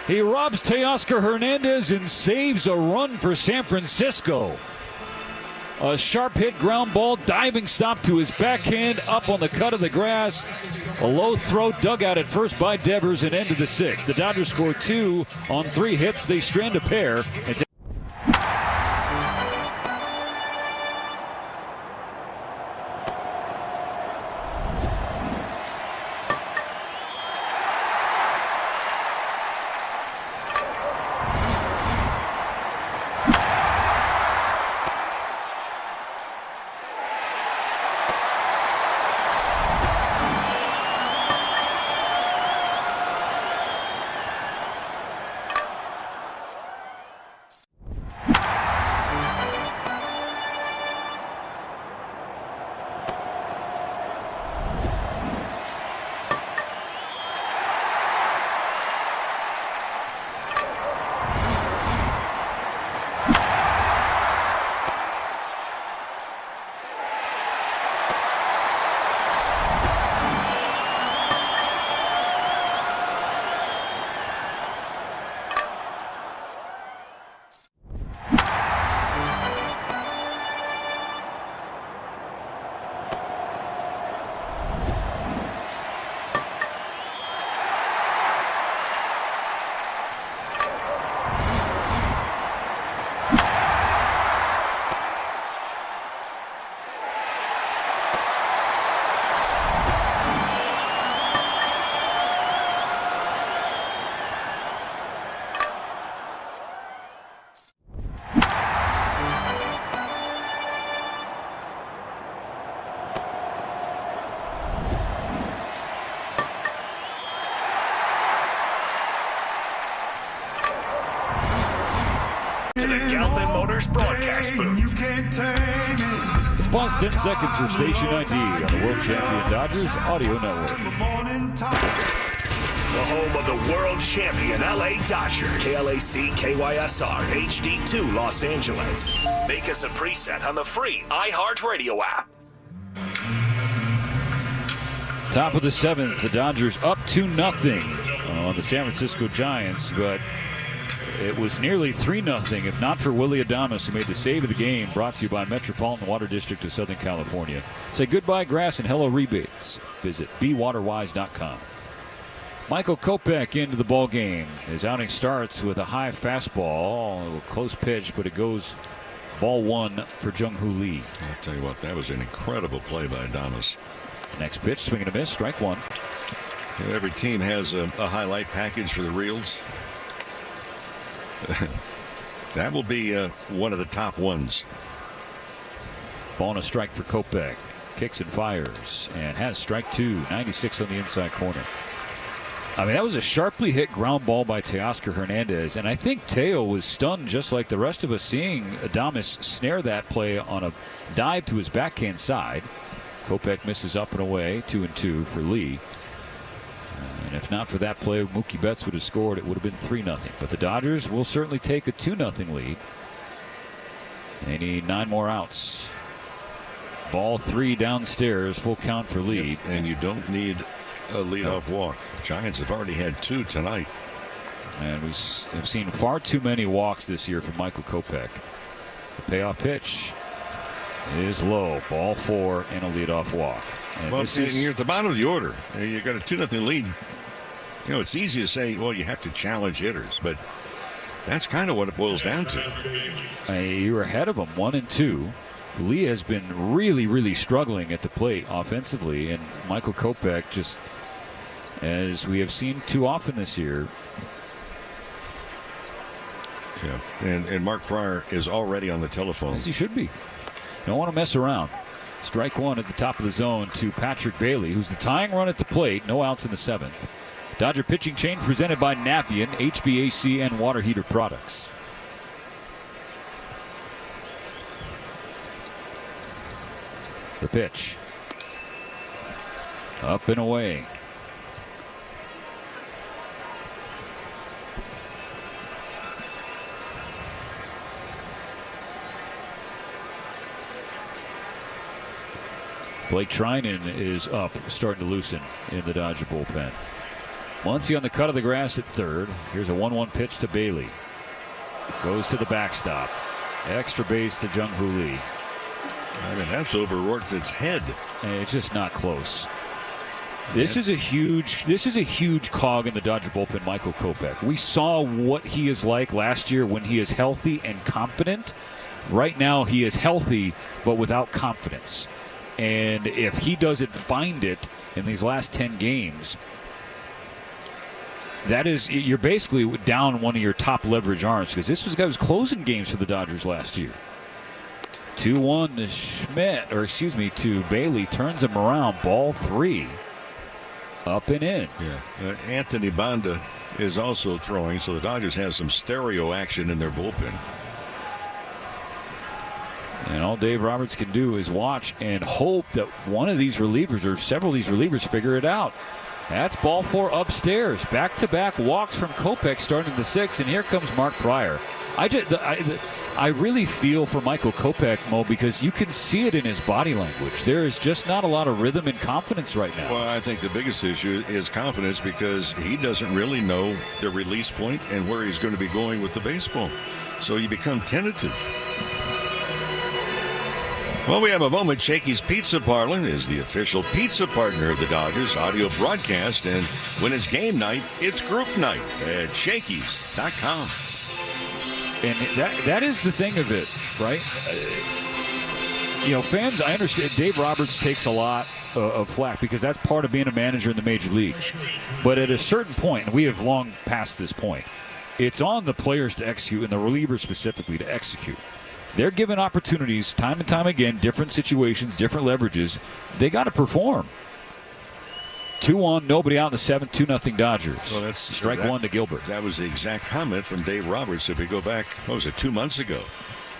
He robs Teoscar Hernandez and saves a run for San Francisco. A sharp hit ground ball, diving stop to his backhand, up on the cut of the grass. A low throw dug out at first by Devers and end of the sixth. The Dodgers score 2 on 3 hits. They strand a pair. Broadcast booth. It's past 10 seconds for station ID on the World Champion Dodgers Audio Network. The home of the World Champion LA Dodgers. KLAC KYSR HD2 Los Angeles. Make us a preset on the free iHeartRadio app. Top of the 7th, the Dodgers up 2-0 on the San Francisco Giants, but it was nearly 3-0 if not for Willie Adames, who made the save of the game. Brought to you by Metropolitan Water District of Southern California. Say goodbye grass and hello rebates. Visit bewaterwise.com. Michael Kopech into the ball game. His outing starts with a high fastball, a close pitch, but it goes ball 1 for Jung-Hoo Lee. I'll tell you what, that was an incredible play by Adames. Next pitch, swing and a miss, strike 1. Every team has a highlight package for the reels. That will be one of the top ones. Ball and a strike for Kopech. Kicks and fires and has strike 2. 96 on the inside corner. I mean, that was a sharply hit ground ball by Teoscar Hernandez, and I think Teo was stunned just like the rest of us, seeing Adames snare that play on a dive to his backhand side. Kopech misses up and away. 2-2 for Lee. And if not for that play, Mookie Betts would have scored. It would have been 3-0. But the Dodgers will certainly take a 2-0 lead. They need 9 more outs. Ball 3 downstairs, full count for Lee. And you don't need a leadoff walk. Giants have already had 2 tonight. And we have seen far too many walks this year from Michael Kopech. The payoff pitch is low. Ball 4 and a leadoff walk. And well, you're at the bottom of the order. You got a 2-0 lead. You know, it's easy to say, well, you have to challenge hitters, but that's kind of what it boils down to. You're ahead of them, 1-2. Lee has been really, really struggling at the plate offensively, and Michael Kopech, just as we have seen too often this year. Yeah, and Mark Pryor is already on the telephone. As he should be. Don't want to mess around. Strike 1 at the top of the zone to Patrick Bailey, who's the tying run at the plate. No outs in the 7th. Dodger pitching change presented by Navien, HVAC and water heater products. The pitch. Up and away. Blake Trinan is up, starting to loosen in the Dodger bullpen. Muncy on the cut of the grass at third. Here's a 1-1 pitch to Bailey. Goes to the backstop. Extra base to Jung-Hoo Lee. I mean, that's overworked its head. And it's just not close. This is a huge cog in the Dodger bullpen, Michael Kopech. We saw what he is like last year when he is healthy and confident. Right now he is healthy but without confidence. And if he doesn't find it in these last 10 games, you're basically down one of your top leverage arms, because this was a guy who was closing games for the Dodgers last year. 2-1 to Bailey, turns him around, ball 3. Up and in. Yeah. Anthony Banda is also throwing, so the Dodgers have some stereo action in their bullpen. And all Dave Roberts can do is watch and hope that one of these relievers or several of these relievers figure it out. That's ball 4 upstairs. Back-to-back walks from Kopech starting the 6th, and here comes Mark Pryor. I really feel for Michael Kopech, Mo, because you can see it in his body language. There is just not a lot of rhythm and confidence right now. Well, I think the biggest issue is confidence, because he doesn't really know the release point and where he's going to be going with the baseball. So you become tentative. Well, we have a moment. Shakey's Pizza Parlor is the official pizza partner of the Dodgers audio broadcast. And when it's game night, it's group night at Shakey's.com. And that is the thing of it, right? Fans, I understand Dave Roberts takes a lot of flack because that's part of being a manager in the major leagues. But at a certain point, and we have long passed this point, it's on the players to execute, and the relievers specifically to execute. They're given opportunities time and time again, different situations, different leverages. They got to perform. 2-1, nobody out in the 7th, 2-0 Dodgers. Well, that's strike 1 to Gilbert. That was the exact comment from Dave Roberts. If we go back, 2 months ago,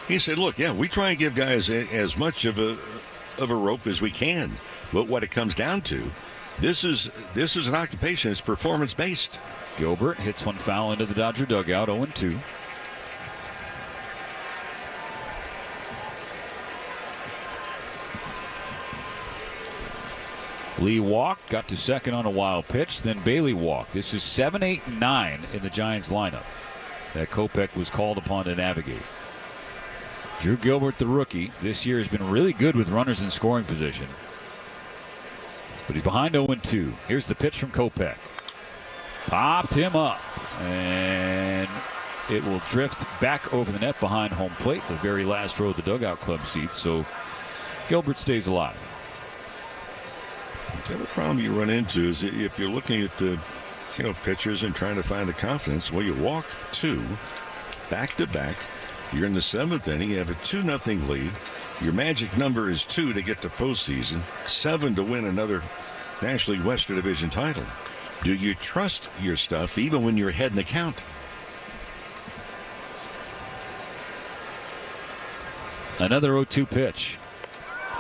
he said, "Look, we try and give guys as much of a rope as we can, but what it comes down to, this is an occupation. It's performance based." Gilbert hits one foul into the Dodger dugout, 0-2. Lee walked, got to second on a wild pitch, then Bailey walked. This is 7, 8, 9 in the Giants lineup that Kopech was called upon to navigate. Drew Gilbert, the rookie, this year has been really good with runners in scoring position. But he's behind 0-2. Here's the pitch from Kopech. Popped him up, and it will drift back over the net behind home plate, the very last row of the dugout club seats, so Gilbert stays alive. The other problem you run into is if you're looking at the pitchers and trying to find the confidence, well, you walk 2 back-to-back. You're in the 7th inning. You have a 2-0 lead. Your magic number is 2 to get to postseason, 7 to win another National League Western Division title. Do you trust your stuff even when you're ahead in the count? Another 0-2 pitch.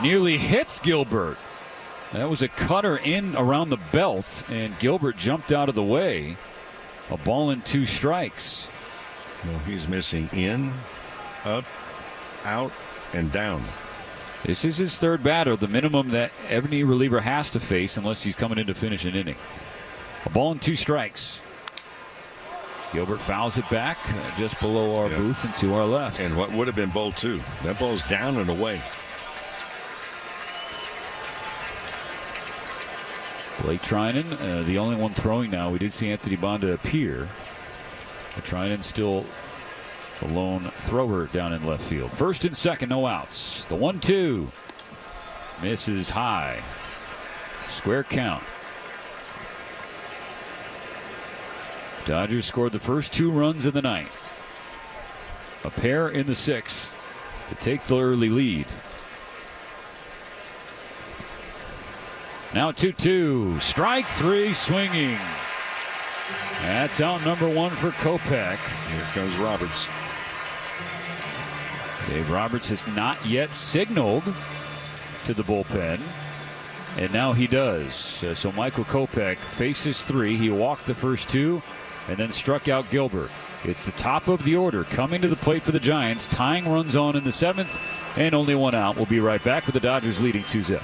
Nearly hits Gilbert. That was a cutter in around the belt, and Gilbert jumped out of the way. A ball and 2 strikes. Well, he's missing in, up, out, and down. This is his 3rd batter, the minimum that any reliever has to face unless he's coming in to finish an inning. A ball and 2 strikes. Gilbert fouls it back just below our booth and to our left. And what would have been ball 2? That ball's down and away. Blake Trinan, the only one throwing now. We did see Anthony Banda appear. But Trinan still the lone thrower down in left field. 1st and 2nd, no outs. The 1-2 misses high. Square count. Dodgers scored the first 2 runs of the night. A pair in the 6th to take the early lead. Now 2-2. Strike 3 swinging. That's out number 1 for Kopech. Here comes Roberts. Dave Roberts has not yet signaled to the bullpen, and now he does. So Michael Kopech faces 3. He walked the first 2 and then struck out Gilbert. It's the top of the order coming to the plate for the Giants. Tying runs on in the 7th, and only 1 out. We'll be right back with the Dodgers leading 2-0.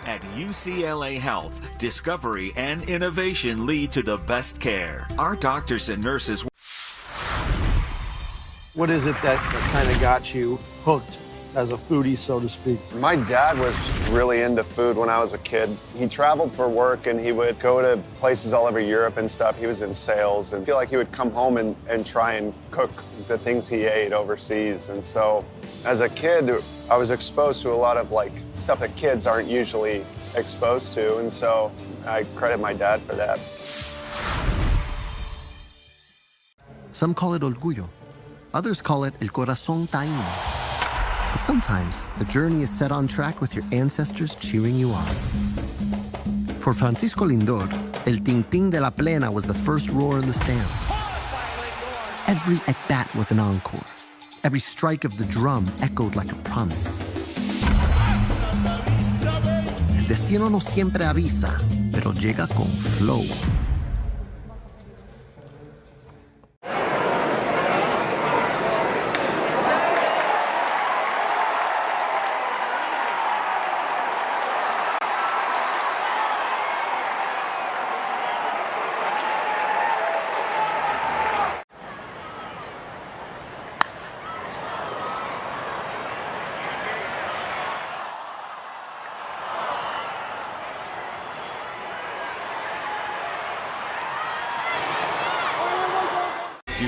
At UCLA Health, discovery and innovation lead to the best care. Our doctors and nurses. What is it that kind of got you hooked as a foodie, so to speak? My dad was really into food when I was a kid. He traveled for work and he would go to places all over Europe and stuff. He was in sales and I feel like he would come home and try and cook the things he ate overseas. And so as a kid, I was exposed to a lot of like stuff that kids aren't usually exposed to. And so I credit my dad for that. Some call it orgullo. Others call it el corazón taíno. But sometimes the journey is set on track with your ancestors cheering you on. For Francisco Lindor, el ting ting de la plena was the first roar in the stands. Every at-bat was an encore. Every strike of the drum echoed like a promise. El destino no siempre avisa, pero llega con flow.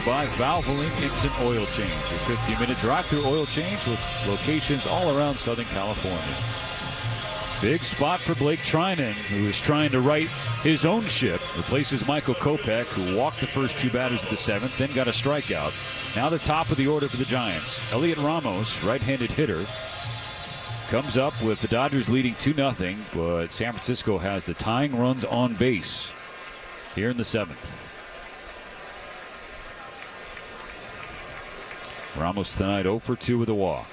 By Valvoline Instant Oil Change. A 15-minute drive-through oil change with locations all around Southern California. Big spot for Blake Trinan, who is trying to right his own ship. Replaces Michael Kopech, who walked the first two batters of the seventh, then got a strikeout. Now the top of the order for the Giants. Elliot Ramos, right-handed hitter, comes up with the Dodgers leading 2-0, but San Francisco has the tying runs on base here in the seventh. Ramos tonight 0 for 2 with a walk.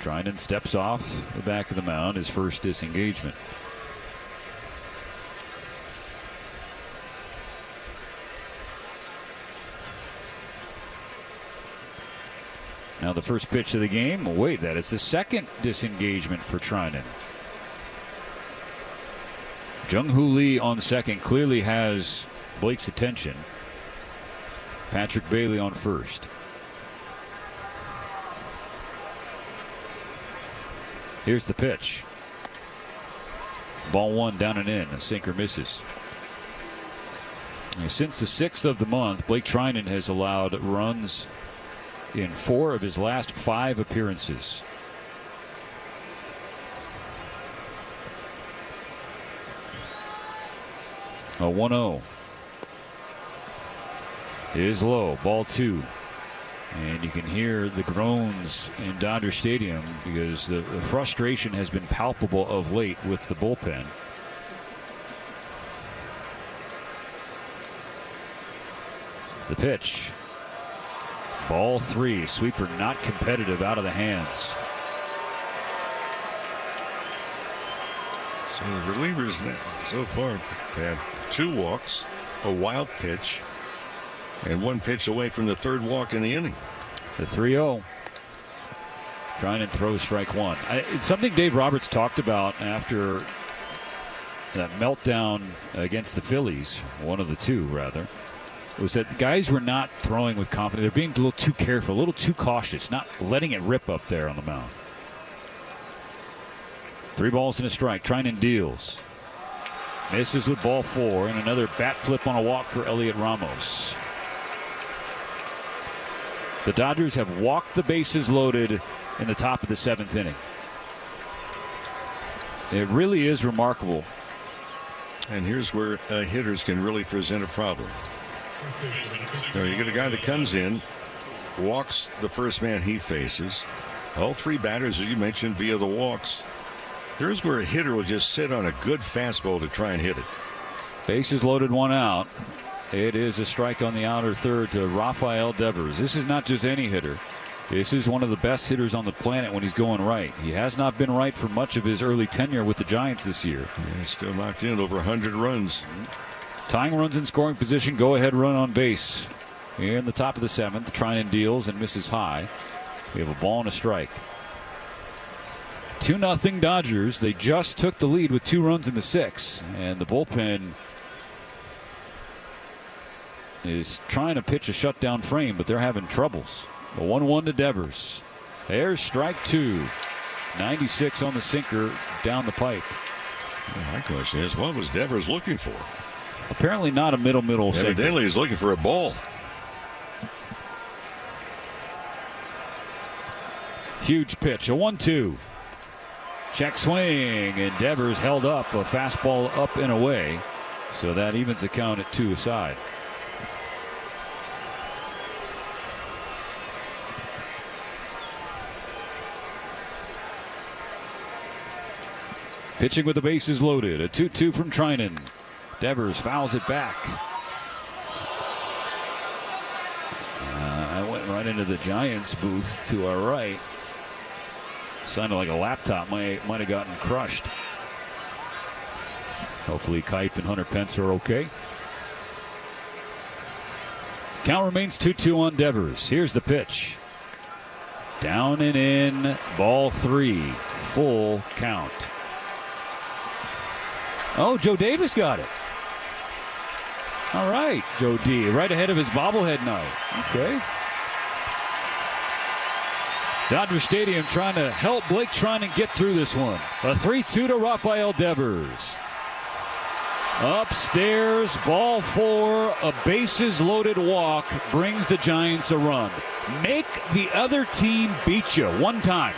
Trinan steps off the back of the mound, his first disengagement. Now the first pitch of the game. Wait, that is the second disengagement for Trinan. Jung-Hoo Lee on second clearly has Blake's attention. Patrick Bailey on first. Here's the pitch. Ball one, down and in. A sinker misses. And since the 6th of the month, Blake Trinan has allowed runs in 4 of his last 5 appearances. A 1-0 is low. Ball 2. And you can hear the groans in Dodger Stadium because the frustration has been palpable of late with the bullpen. The pitch. Ball 3. Sweeper not competitive, out of the hands. So the relievers now, so far, have had 2 walks, a wild pitch, and 1 pitch away from the 3rd walk in the inning. The 3-0. Trying to throw strike 1. It's something Dave Roberts talked about after that meltdown against the Phillies, one of the 2 rather, was that guys were not throwing with confidence. They're being a little too careful, a little too cautious, not letting it rip up there on the mound. 3 balls and a strike. Trinan deals. Misses with ball 4, and another bat flip on a walk for Elliot Ramos. The Dodgers have walked the bases loaded in the top of the 7th inning. It really is remarkable. And here's where hitters can really present a problem. You get a guy that comes in, walks the first man he faces. All 3 batters, as you mentioned, via the walks. Here's where a hitter will just sit on a good fastball to try and hit it. Bases loaded, 1 out. It is a strike on the outer third to Rafael Devers. This is not just any hitter. This is one of the best hitters on the planet when he's going right. He has not been right for much of his early tenure with the Giants this year. Yeah, still locked in over 100 runs. Tying runs in scoring position. Go ahead run on base. Here in the top of the 7th. Trinan deals and misses high. We have a ball and a strike. 2-0 Dodgers. They just took the lead with 2 runs in the 6th, and the bullpen is trying to pitch a shutdown frame, but they're having troubles. The 1-1 to Devers. There's strike 2. 96 on the sinker down the pipe. Well, my question is, what was Devers looking for? Apparently not a middle sinker. Evidently he's looking for a ball. Huge pitch, a 1-2. Check swing, and Devers held up a fastball up and away. So that evens the count at 2 aside. Pitching with the bases loaded. A 2-2 from Trinan. Devers fouls it back. I went right into the Giants booth to our right. Sounded like a laptop might have gotten crushed. Hopefully Kipe and Hunter Pence are okay. Count remains 2-2 on Devers. Here's the pitch. Down and in. Ball 3. Full count. Oh, Joe Davis got it. All right, Joe D. Right ahead of his bobblehead now. Okay. Dodger Stadium trying to help Blake Trinan get through this one. A 3-2 to Rafael Devers. Upstairs, ball 4, a bases loaded walk brings the Giants a run. Make the other team beat you one time.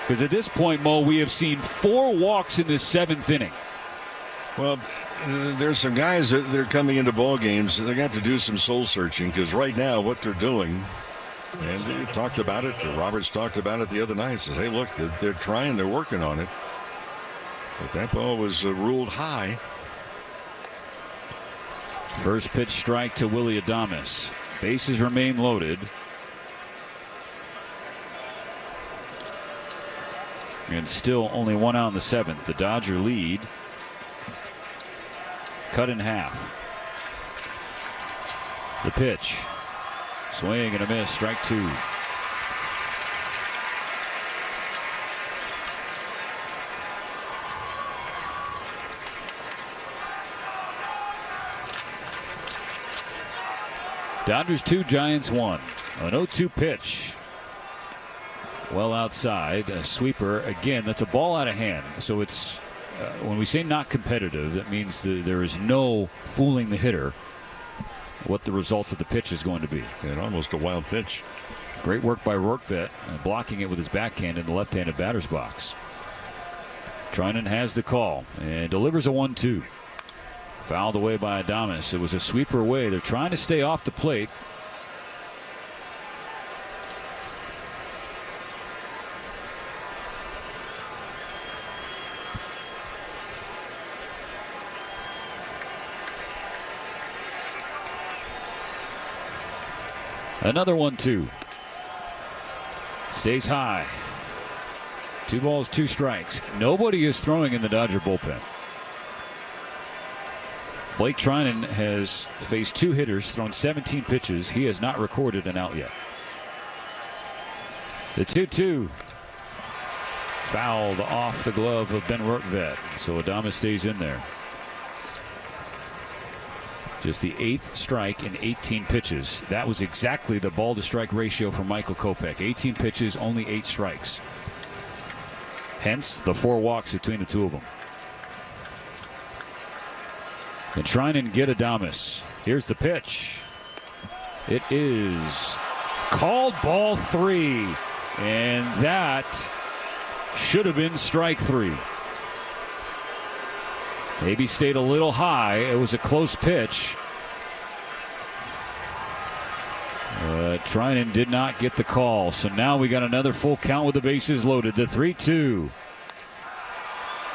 Because at this point, Mo, we have seen 4 walks in this 7th inning. Well, there's some guys that they're coming into ball games. They're going to have to do some soul searching, because right now what they're doing, and they talked about it, Roberts talked about it the other night, says, hey, look, they're trying, they're working on it. But that ball was ruled high. First pitch strike to Willy Adames. Bases remain loaded. And still only 1 out in the 7th. The Dodger lead cut in half. The pitch. Swing and a miss. Strike 2. Dodgers 2, Giants 1. An 0-2 pitch. Well outside, a sweeper. Again, that's a ball out of hand. So it's when we say not competitive, that means there is no fooling the hitter what the result of the pitch is going to be. And almost a wild pitch. Great work by Rortvedt, blocking it with his backhand in the left-handed batter's box. Trinan has the call and delivers a 1-2. Fouled away by Adames. It was a sweeper away. They're trying to stay off the plate. Another 1-2. Stays high. 2 balls, 2 strikes. Nobody is throwing in the Dodger bullpen. Blake Trinan has faced 2 hitters, thrown 17 pitches. He has not recorded an out yet. The 2-2 fouled off the glove of Ben Rortvedt. So Adames stays in there. Just the 8th strike in 18 pitches. That was exactly the ball to strike ratio for Michael Kopech. 18 pitches, only 8 strikes. Hence the 4 walks between the 2 of them. And Trinan get Adames. Here's the pitch. It is called ball 3. And that should have been strike 3. Maybe stayed a little high. It was a close pitch. Trinan did not get the call. So now we got another full count with the bases loaded. The 3-2.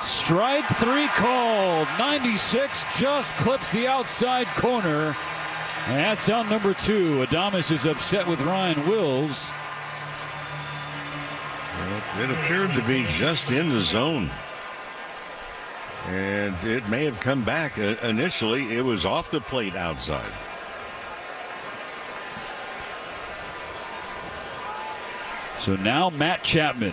Strike 3 called. 96 just clips the outside corner. And that's out number 2. Adames is upset with Ryan Wills. Well, it appeared to be just in the zone. And it may have come back. Initially, it was off the plate outside. So now Matt Chapman.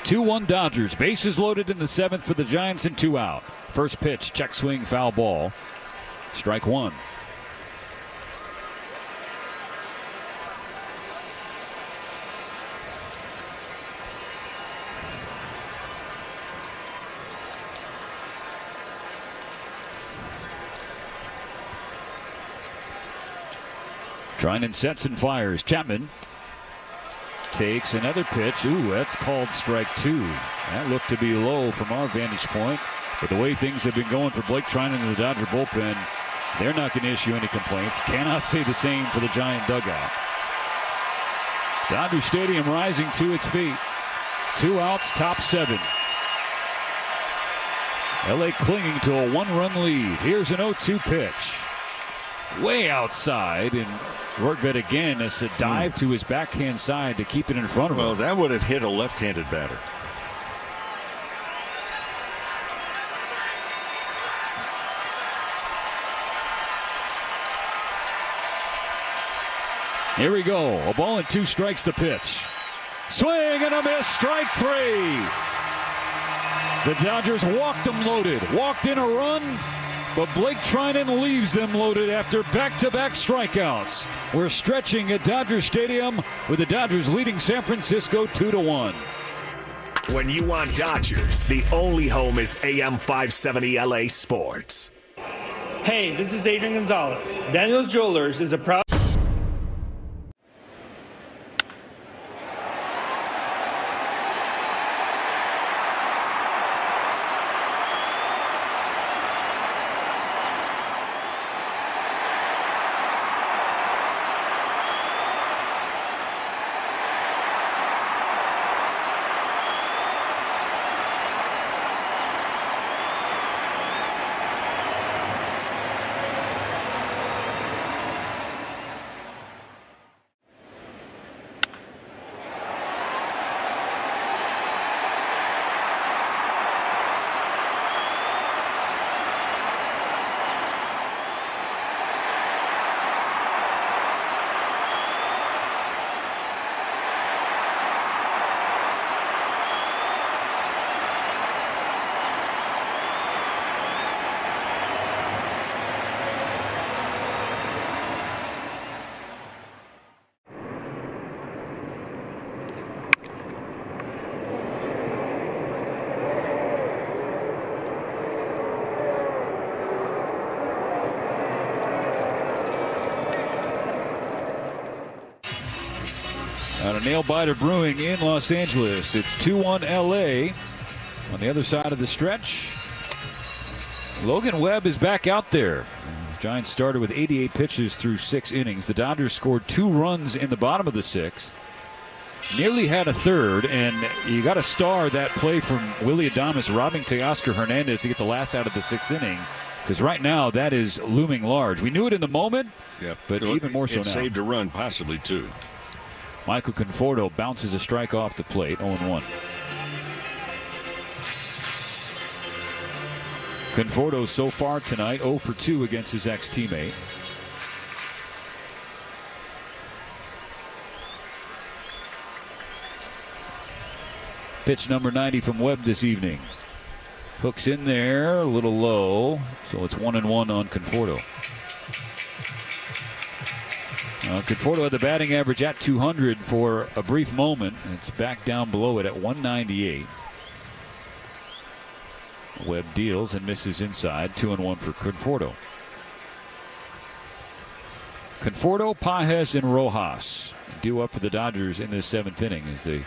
2-1 Dodgers. Bases loaded in the 7th for the Giants and 2 out. First pitch, check swing, foul ball. Strike 1. Trinan sets and fires. Chapman takes another pitch. Ooh, that's called strike 2. That looked to be low from our vantage point. But the way things have been going for Blake Trinan in the Dodger bullpen, they're not going to issue any complaints. Cannot say the same for the Giant dugout. Dodger Stadium rising to its feet. 2 outs, top 7. LA clinging to a 1-run lead. Here's an 0-2 pitch. Way outside, and Rortvedt again has to dive to his backhand side to keep it in front of him. Well, that would have hit a left-handed batter. Here we go. A ball and 2 strikes the pitch. Swing and a miss. Strike 3. The Dodgers walked them loaded. Walked in a run. But Blake Trinan leaves them loaded after back-to-back strikeouts. We're stretching at Dodger Stadium with the Dodgers leading San Francisco 2-1. When you want Dodgers, the only home is AM 570 LA Sports. Hey, this is Adrian Gonzalez. Daniel's Jewelers is a proud... A nail-biter brewing in Los Angeles. It's 2-1 LA. On the other side of the stretch, Logan Webb is back out there. Giants started with 88 pitches through 6 innings. The Dodgers scored 2 runs in the bottom of the 6th. Nearly had a third, and you got to star that play from Willy Adames robbing Teoscar Hernandez to get the last out of the 6th inning, because right now that is looming large. We knew it in the moment, but even more so now. It saved a run, possibly 2. Michael Conforto bounces a strike off the plate, 0-1. Conforto so far tonight 0 for 2 against his ex-teammate. Pitch number 90 from Webb this evening. Hooks in there, a little low, so it's 1-1 on Conforto. Conforto had the batting average at 200 for a brief moment. It's back down below it at 198. Webb deals and misses inside. 2-1 for Conforto. Conforto, Pages, and Rojas due up for the Dodgers in this 7th inning as they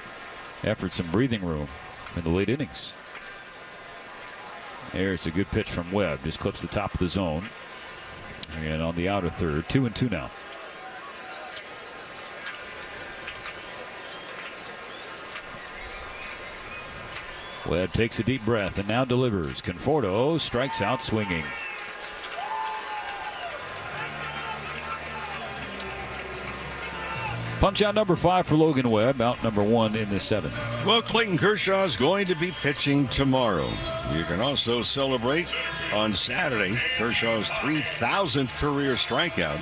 offered some breathing room in the late innings. There's a good pitch from Webb. Just clips the top of the zone. And on the outer third, 2-2 now. Webb takes a deep breath and now delivers. Conforto strikes out swinging. Punch out number 5 for Logan Webb, out number 1 in the 7th. Well, Clayton Kershaw is going to be pitching tomorrow. You can also celebrate on Saturday Kershaw's 3,000th career strikeout.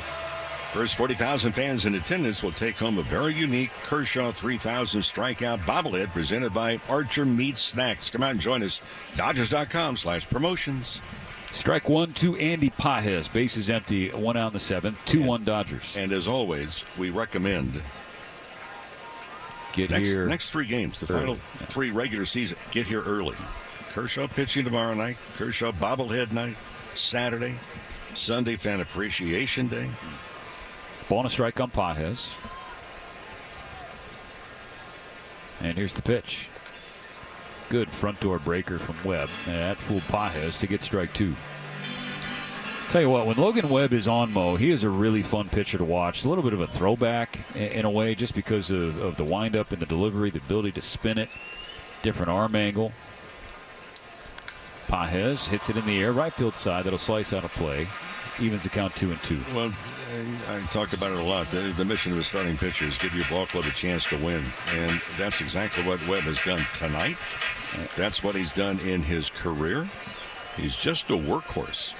First 40,000 fans in attendance will take home a very unique Kershaw 3000 strikeout bobblehead presented by Archer Meat Snacks. Come out and join us. Dodgers.com/promotions. Strike one to Andy Pages. Bases empty. 1 out in the 7th. 2-1 Dodgers. And as always, we recommend next 3 games, the final 3 regular season, get here early. Kershaw pitching tomorrow night. Kershaw bobblehead night Saturday. Sunday fan appreciation day. Ball and a strike on Pages. And here's the pitch. Good front door breaker from Webb. And that fooled Pages to get strike 2. Tell you what, when Logan Webb is on Mo, he is a really fun pitcher to watch. A little bit of a throwback in a way, just because of the windup and the delivery, the ability to spin it, different arm angle. Pages hits it in the air, right field side. That'll slice out of play. Evens the count 2-2. Well, I talked about it a lot. The mission of a starting pitcher is give your ball club a chance to win. And that's exactly what Webb has done tonight. That's what he's done in his career. He's just a workhorse.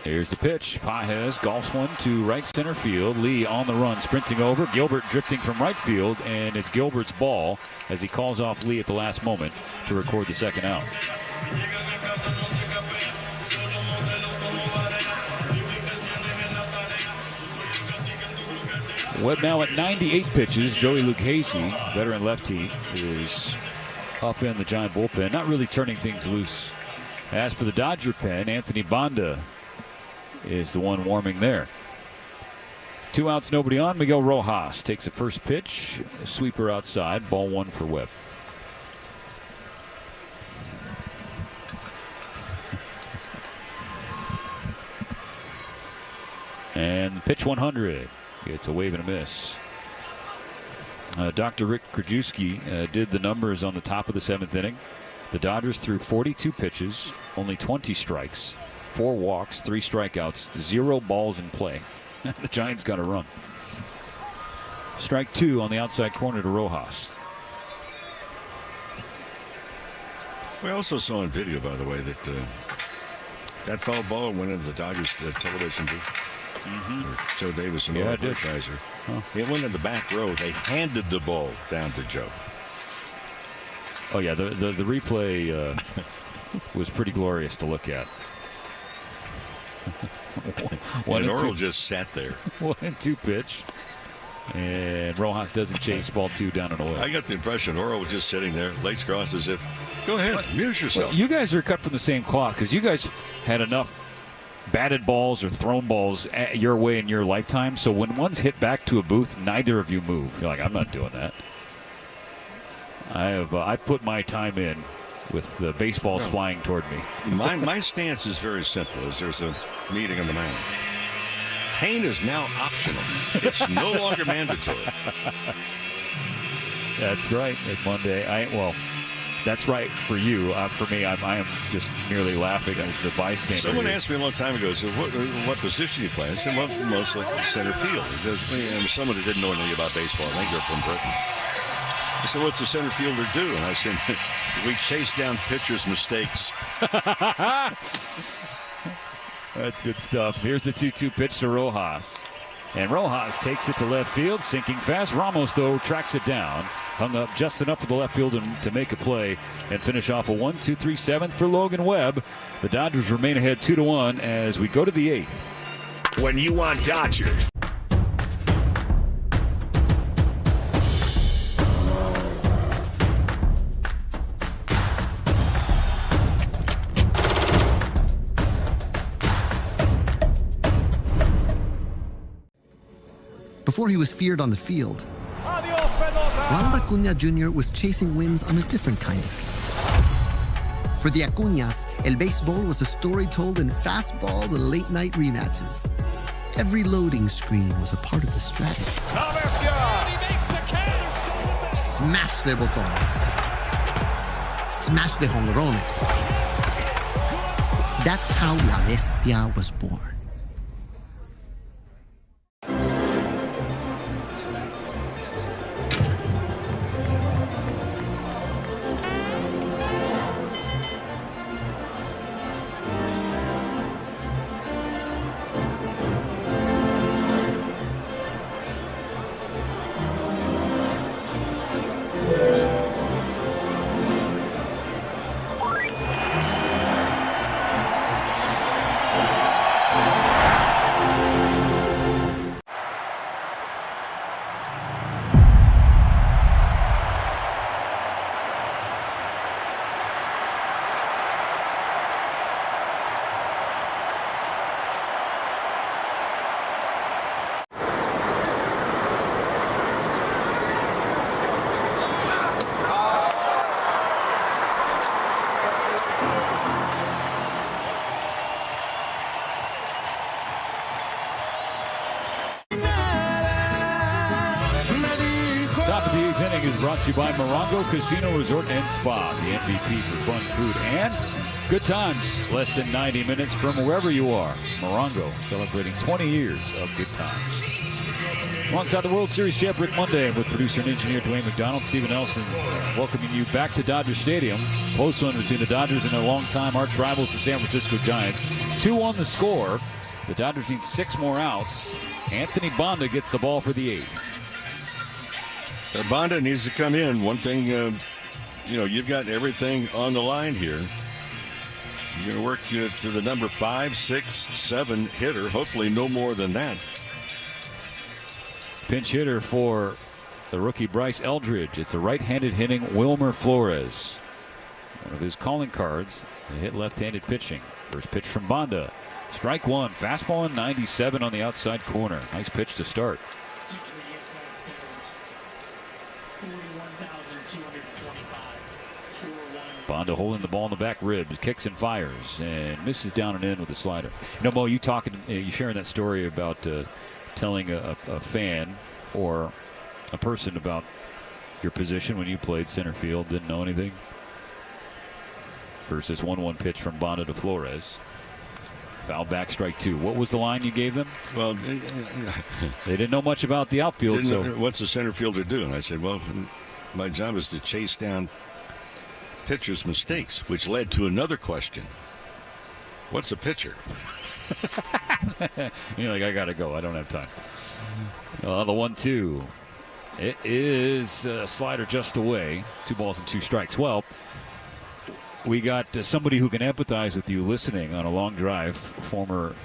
Here's the pitch. Pages golfs one to right center field. Lee on the run, sprinting over. Gilbert drifting from right field, and it's Gilbert's ball as he calls off Lee at the last moment to record the second out. Webb now at 98 pitches. Joey Lucchese, veteran lefty, is up in the Giant bullpen, not really turning things loose. As for the Dodger pen, Anthony Banda is the one warming there. 2 outs, nobody on. Miguel Rojas takes the first pitch. A sweeper outside. Ball 1 for Webb. And pitch 100. It's a wave and a miss. Dr. Rick Krajewski did the numbers on the top of the 7th inning. The Dodgers threw 42 pitches, only 20 strikes, 4 walks, 3 strikeouts, 0 balls in play. The Giants got a run. Strike 2 on the outside corner to Rojas. We also saw in video, by the way, that that foul ball went into the Dodgers television booth. Joe Davis and Laura Berkshire. It went in the back row. They handed the ball down to Joe. Oh yeah, the replay was pretty glorious to look at. And Orel just sat there. 1-2 pitch, and Rojas doesn't chase ball 2 down and away. I got the impression Orel was just sitting there, legs crossed, as if, go ahead, amuse yourself. Well, you guys are cut from the same cloth because you guys had enough batted balls or thrown balls your way in your lifetime. So when one's hit back to a booth, neither of you move. You're like, I'm not doing that. I've put my time in with the baseballs flying toward me. My stance is very simple. As there's a meeting on the mound, pain is now optional. It's no longer mandatory. That's right. At Monday, that's right for you. For me, I am just merely laughing as the bystander. Someone asked me a long time ago, so what position you play? I said, well, mostly center field. Because someone who didn't know anything about baseball, I think they're from Britain. I said, what's the center fielder do? And I said, we chase down pitchers' mistakes. That's good stuff. Here's the 2-2 pitch to Rojas. And Rojas takes it to left field, sinking fast. Ramos, though, tracks it down. Hung up just enough for the left fielder to make a play and finish off a 1-2-3 7th for Logan Webb. The Dodgers remain ahead 2-1 as we go to the 8th. When you want Dodgers. Before he was feared on the field, Ronald Acuña Jr. was chasing wins on a different kind of field. For the Acuñas, el béisbol was a story told in fastballs and late-night rematches. Every loading screen was a part of the strategy. Smash de botones. Smash de jonrones. That's how La Bestia was born. top of the 8th inning is brought to you by Morongo Casino Resort and Spa, the MVP for fun, food, and good times. Less than 90 minutes from wherever you are. Morongo celebrating 20 years of good times. Alongside the World Series champ Rick Monday with producer and engineer Dwayne McDonald, Steven Nelson welcoming you back to Dodger Stadium. Close one between the Dodgers and their longtime arch rivals, the San Francisco Giants. 2-1 the score. The Dodgers need 6 more outs. Anthony Banda gets the ball for the 8th. Banda needs to come in. One thing, you've got everything on the line here. You're going to work to the number 5, 6, 7 hitter. Hopefully no more than that. Pinch hitter for the rookie Bryce Eldridge. It's a right-handed hitting Wilmer Flores. One of his calling cards. They hit left-handed pitching. First pitch from Banda. Strike 1. Fastball in 97 on the outside corner. Nice pitch to start. Banda holding the ball in the back ribs, kicks and fires, and misses down and in with the slider. Mo, you sharing that story about telling a fan or a person about your position when you played center field, didn't know anything. Versus 1-1 pitch from Banda to Flores. Foul back, strike 2. What was the line you gave them? Well, they didn't know much about the outfield. So what's the center fielder do? And I said, well, my job is to chase down pitcher's mistakes, which led to another question. What's a pitcher? You're like, I gotta go. I don't have time. The 1-2. It is a slider just away. 2 balls and 2 strikes. Well, we got somebody who can empathize with you listening on a long drive. Former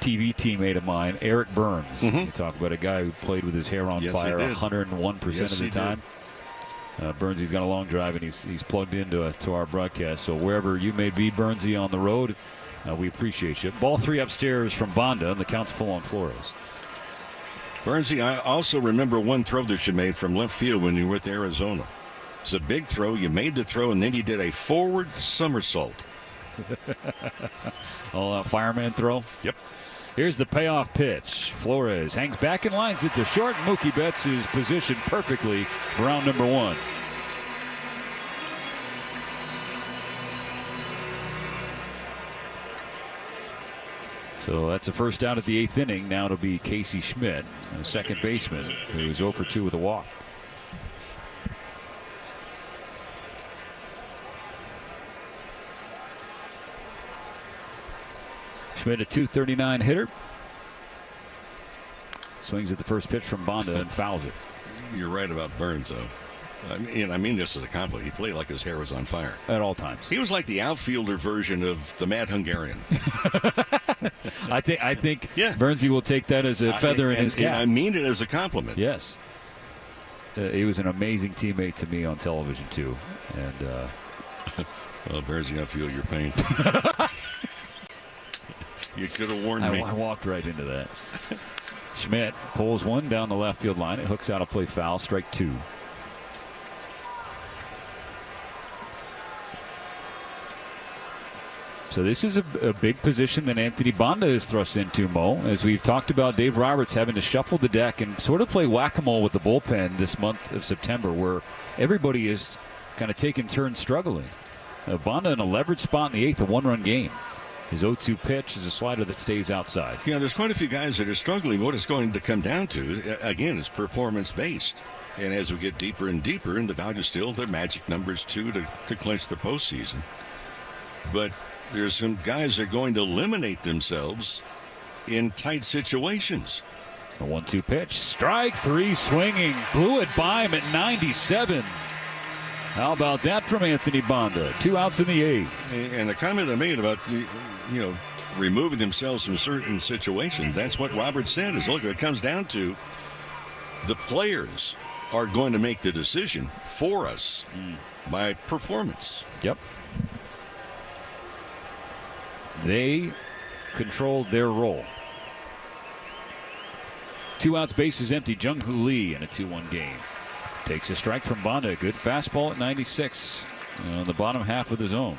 TV teammate of mine, Eric Burns. You talk about a guy who played with his hair on fire 101% of the time. Burnsy's got a long drive, and he's plugged into to our broadcast. So wherever you may be, Burnsy, on the road, we appreciate you. Ball 3 upstairs from Banda, and the count's full on Flores. Burnsy, I also remember one throw that you made from left field when you were with Arizona. It's a big throw. You made the throw, and then you did a forward somersault. Fireman throw? Yep. Here's the payoff pitch. Flores hangs back and lines it to short. Mookie Betts is positioned perfectly for round number 1. So that's the first out of the 8th inning. Now it'll be Casey Schmidt, a second baseman, who's 0 for 2 with a walk. Schmidt, a .239 hitter. Swings at the first pitch from Banda and fouls it. You're right about Burns, though. I mean this as a compliment. He played like his hair was on fire. At all times. He was like the outfielder version of the Mad Hungarian. I think Burnsy will take that as a feather in his cap. And I mean it as a compliment. Yes. He was an amazing teammate to me on television, too. And well, Burnsy, I feel your pain. You could have warned me. I walked right into that. Schmidt pulls one down the left field line. It hooks out a play foul. Strike 2. So this is a big position that Anthony Banda is thrust into, Mo. As we've talked about, Dave Roberts having to shuffle the deck and sort of play whack-a-mole with the bullpen this month of September, where everybody is kind of taking turns struggling. Banda in a leverage spot in the 8th, a 1-run game. His 0-2 pitch is a slider that stays outside. Yeah, there's quite a few guys that are struggling. What it's going to come down to, again, is performance-based. And as we get deeper and deeper, and the Dodgers still their magic numbers 2 to clinch the postseason. But there's some guys that are going to eliminate themselves in tight situations. A 1-2 pitch. Strike 3 swinging. Blew it by him at 97. How about that from Anthony Banda? 2 outs in the 8th. And the comment I made about removing themselves from certain situations, that's what Robert said, is look, it comes down to the players are going to make the decision for us by performance. Yep. They controlled their role. 2 outs, bases empty. Jung-Hoo Lee in a 2-1 game. Takes a strike from Banda. Good fastball at 96 on the bottom half of the zone.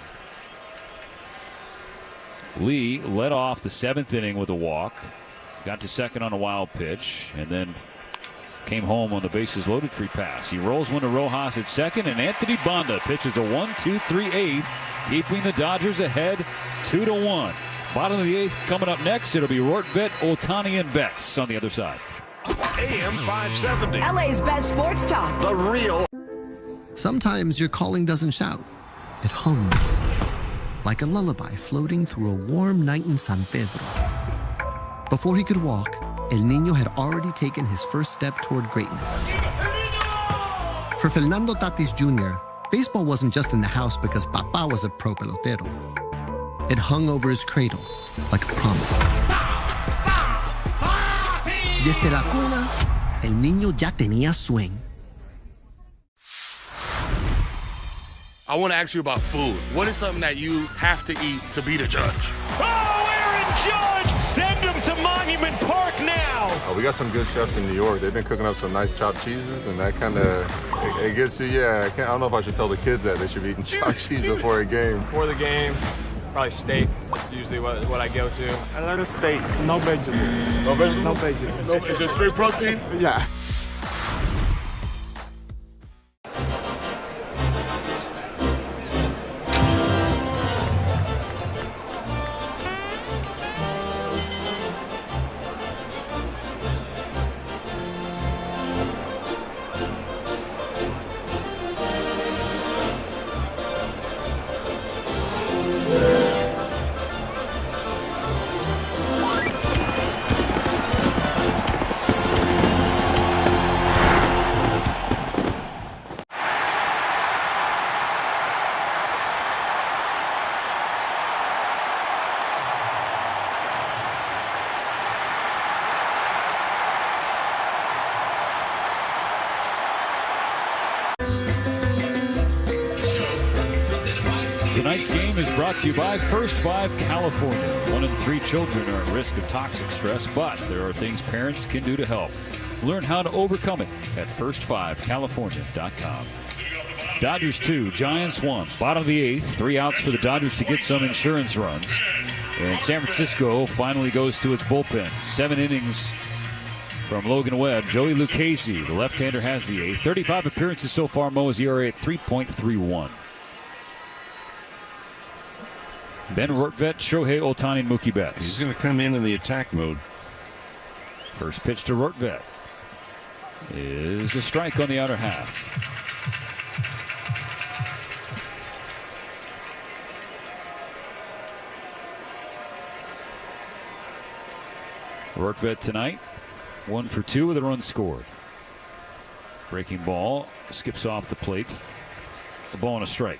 Lee led off the 7th inning with a walk. Got to second on a wild pitch. And then came home on the bases loaded free pass. He rolls one to Rojas at second, and Anthony Banda pitches a 1-2-3 eighth, keeping the Dodgers ahead 2-1. Bottom of the eighth coming up next. It'll be Rortvedt, Ohtani, and Betts on the other side. AM 570. LA's best sports talk. The real. Sometimes your calling doesn't shout. It hums. Like a lullaby floating through a warm night in San Pedro. Before he could walk, El Niño had already taken his first step toward greatness. For Fernando Tatis Jr., baseball wasn't just in the house because Papa was a pro pelotero. It hung over his cradle like a promise. Desde la cuna, El Niño ya tenía swing. I want to ask you about food. What is something that you have to eat to beat a judge? Oh, Aaron Judge! Send him to Monument Park now! We got some good chefs in New York. They've been cooking up some nice chopped cheeses, and that kind of, it gets you, I don't know if I should tell the kids that they should be eating chopped cheese before a game. Before the game, probably steak. That's usually what I go to. I like a steak, no vegetables. No vegetables? No vegetables. Is it straight protein? Yeah. Tonight's game is brought to you by First 5 California. 1 in 3 children are at risk of toxic stress, but there are things parents can do to help. Learn how to overcome it at first5california.com. Dodgers 2, Giants 1. Bottom of the 8th, 3 outs for the Dodgers to get some insurance runs. And San Francisco finally goes to its bullpen. 7 innings from Logan Webb. Joey Lucchesi, the left-hander, has the 8th. 35 appearances so far. Mo is ERA at 3.31. Ben Rortvedt, Shohei Ohtani, and Mookie Betts. He's going to come in the attack mode. First pitch to Rortvedt is a strike on the outer half. Rortvedt tonight, 1 for 2 with a run scored. Breaking ball, skips off the plate. The ball and a strike.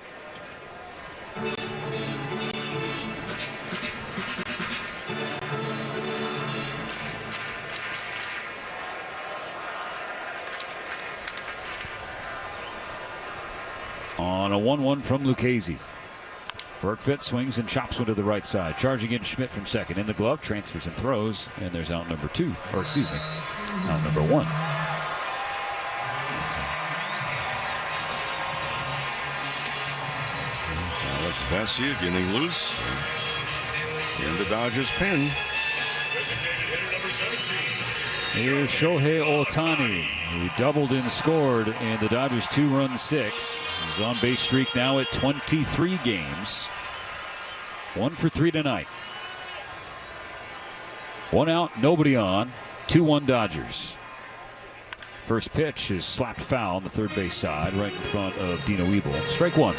On a 1-1 from Lucchesi. Rortvedt swings and chops one to the right side. Charging in Schmidt from second. In the glove, transfers and throws. And there's out number 2. Or excuse me, out number 1. Alex Vesia getting loose in the Dodgers pen. Here's Shohei Ohtani, who doubled and scored in the Dodgers' 2-run 6. His on-base streak now at 23 games. 1 for 3 tonight. 1 out, nobody on. 2-1 Dodgers. First pitch is slapped foul on the third base side, right in front of Dino Weeble. Strike 1.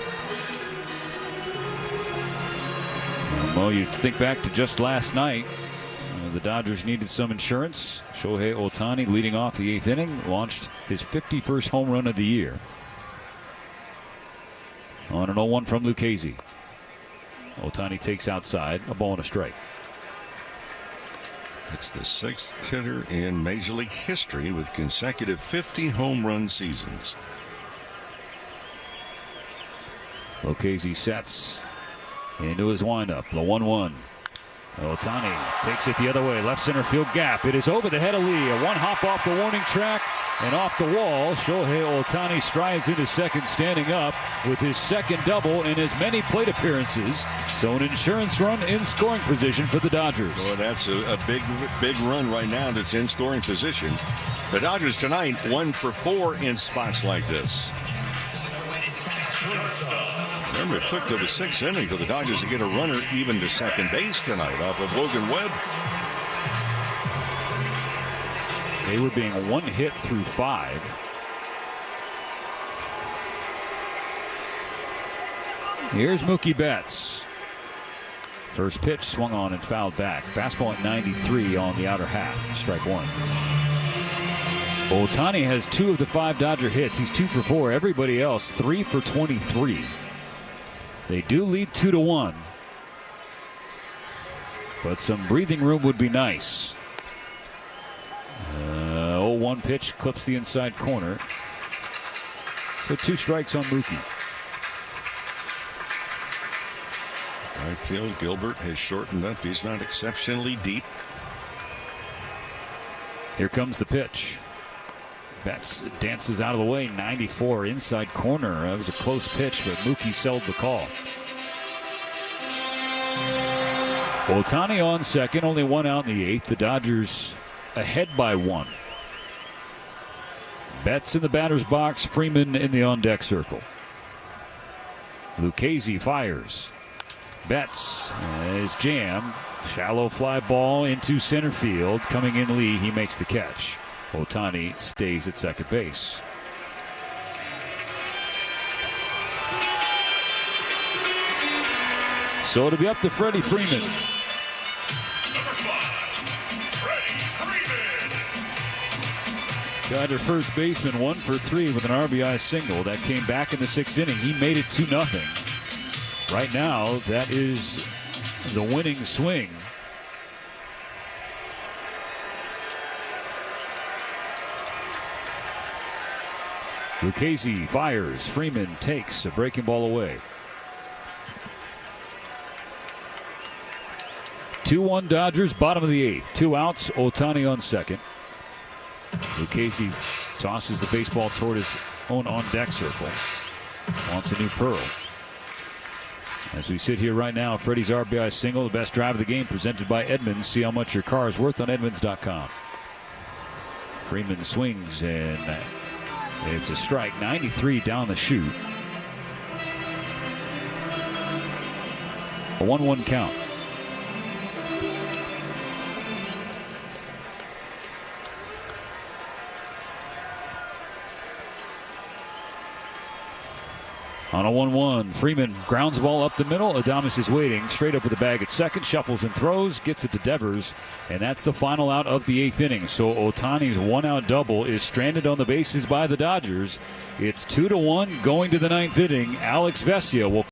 Well, you think back to just last night. The Dodgers needed some insurance. Shohei Ohtani, leading off the 8th inning, launched his 51st home run of the year. On an 0-1 from Lucchesi. Ohtani takes outside, a ball and a strike. It's the 6th hitter in Major League history with consecutive 50 home run seasons. Lucchesi sets into his windup. The 1-1. Ohtani takes it the other way, left center field gap. It is over the head of Lee. A one hop off the warning track and off the wall. Shohei Ohtani strides into second, standing up with his second double in as many plate appearances. So an insurance run in scoring position for the Dodgers. Well, that's a big run right now that's in scoring position. The Dodgers tonight 1 for 4 in spots like this. Remember, it took to the 6th inning for the Dodgers to get a runner even to second base tonight off of Logan Webb. They were being one hit through 5. Here's Mookie Betts. First pitch swung on and fouled back. Fastball at 93 on the outer half. Strike one. Ohtani has 2 of the 5 Dodger hits. He's 2 for 4. Everybody else 3 for 23. They do lead 2-1. But some breathing room would be nice. 0-1 pitch clips the inside corner. So 2 strikes on Mookie. Right field, Gilbert has shortened up. He's not exceptionally deep. Here comes the pitch. Betts dances out of the way. 94 inside corner. That was a close pitch, but Mookie sold the call. Ohtani on second, only 1 out in the 8th. The Dodgers ahead by 1. Betts in the batter's box. Freeman in the on-deck circle. Lucchesi fires. Betts is jammed. Shallow fly ball into center field. Coming in Lee, he makes the catch. Ohtani stays at second base. So it'll be up to Freddie Freeman. Dodger first baseman 1 for 3 with an RBI single. That came back in the 6th inning. He made it 2-0. Right now, that is the winning swing. Lucchesi fires. Freeman takes a breaking ball away. 2-1 Dodgers, bottom of the 8th. 2 outs. Ohtani on second. Lucchesi tosses the baseball toward his own on-deck circle. Wants a new pearl. As we sit here right now, Freddie's RBI single, the best drive of the game, presented by Edmunds. See how much your car is worth on Edmunds.com. Freeman swings, and it's a strike. 93 down the chute. A 1-1 count. On a 1-1, Freeman grounds the ball up the middle. Adames is waiting, straight up with the bag at second, shuffles and throws, gets it to Devers, and that's the final out of the 8th inning. So Ohtani's 1-out double is stranded on the bases by the Dodgers. It's 2-1 going to the 9th inning. Alex Vesia will.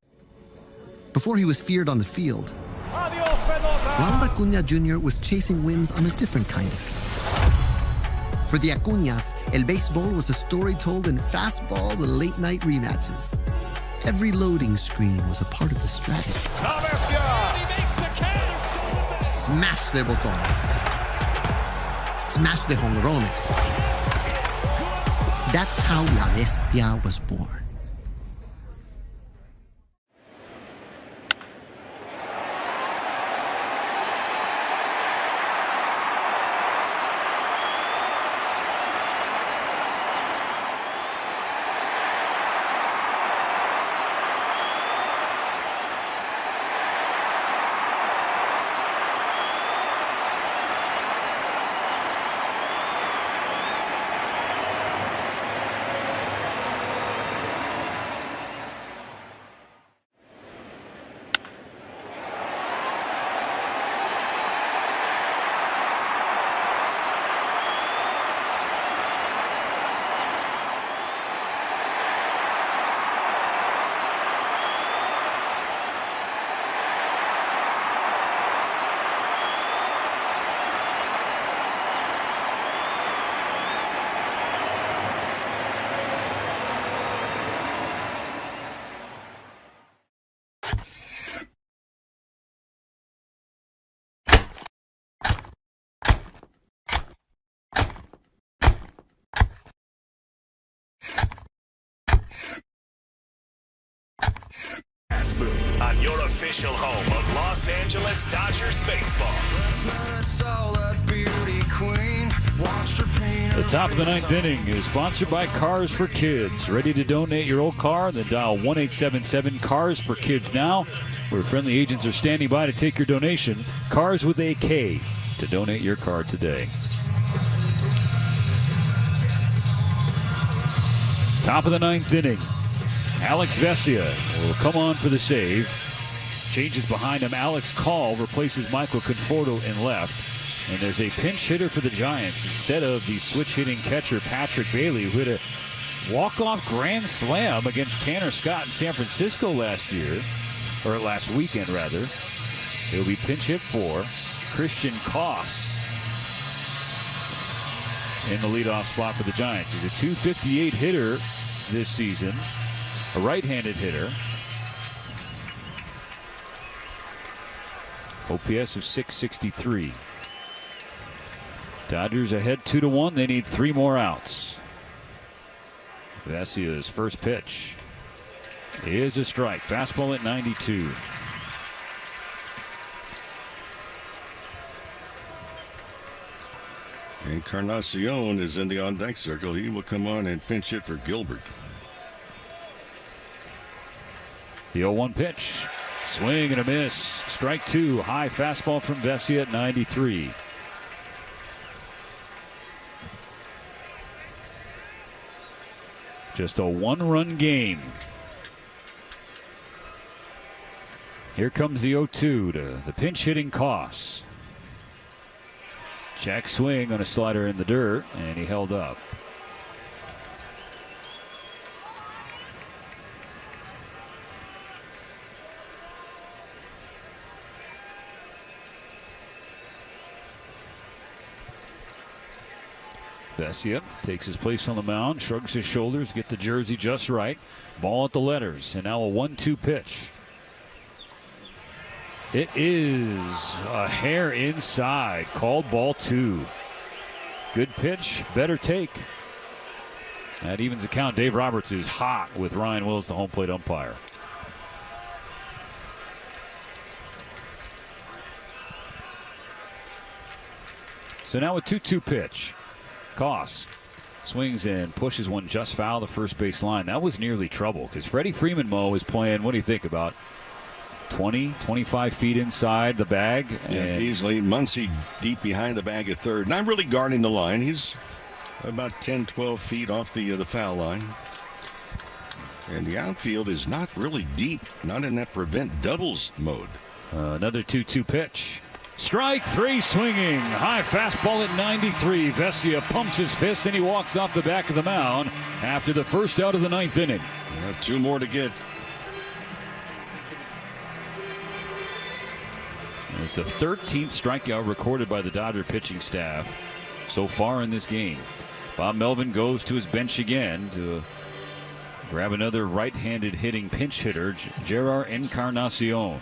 Before he was feared on the field, Ronald Acuna Jr. was chasing wins on a different kind of field. For the Acuñas, El Béisbol was a story told in fastballs and late-night rematches. Every loading screen was a part of the strategy. Smash de botones. Smash de jonrones. That's how La Bestia was born. on your official home of Los Angeles Dodgers baseball. The top of the ninth inning is sponsored by Cars for Kids. Ready to donate your old car? Then dial 1-877-CARS for Kids now, where friendly agents are standing by to take your donation. Cars with a K to donate your car today. Top of the ninth inning. Alex Vesia will come on for the save. Changes behind him. Alex Call replaces Michael Conforto in left. And there's a pinch hitter for the Giants instead of the switch-hitting catcher Patrick Bailey, who hit a walk-off grand slam against Tanner Scott in San Francisco last weekend, rather. He'll be pinch hit for Christian Koss in the leadoff spot for the Giants. He's a .258 hitter this season, a right-handed hitter. OPS of .663. Dodgers ahead 2-1. They need 3 more outs. Vesia's first pitch is a strike. Fastball at 92. Encarnacion is in the on-deck circle. He will come on and pinch hit for Gilbert. The 0-1 pitch. Swing and a miss. Strike 2. High fastball from Vesia at 93. Just a 1-run game. Here comes the 0-2 to the pinch hitting Koss. Check swing on a slider in the dirt, and he held up. Vesia takes his place on the mound, shrugs his shoulders, get the jersey just right. Ball at the letters, and now a 1-2 pitch. It is a hair inside, called ball 2. Good pitch, better take. That evens the count. Dave Roberts is hot with Ryan Wills, the home plate umpire. So now a 2-2 pitch. Koss swings and pushes one just foul the first base line. That was nearly trouble because Freddie Freeman, Mo, is playing, what do you think, about 20, 25 feet inside the bag? Yeah, easily. Muncy deep behind the bag at third. Not really guarding the line. He's about 10, 12 feet off the foul line. And the outfield is not really deep, not in that prevent doubles mode. Another 2-2 pitch. Strike 3 swinging. High fastball at 93. Vesia pumps his fist and he walks off the back of the mound after the first out of the ninth inning. 2 more to get. It's the 13th strikeout recorded by the Dodger pitching staff so far in this game. Bob Melvin goes to his bench again to grab another right-handed hitting pinch hitter, Gerard Encarnacion.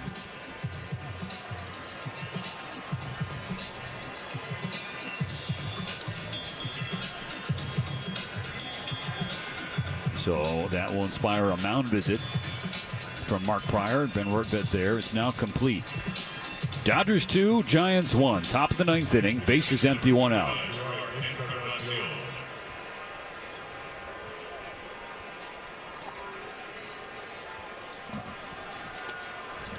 So that will inspire a mound visit from Mark Pryor. Ben Rortvedt there. It's now complete. Dodgers 2, Giants 1. Top of the ninth inning. Bases empty, 1 out.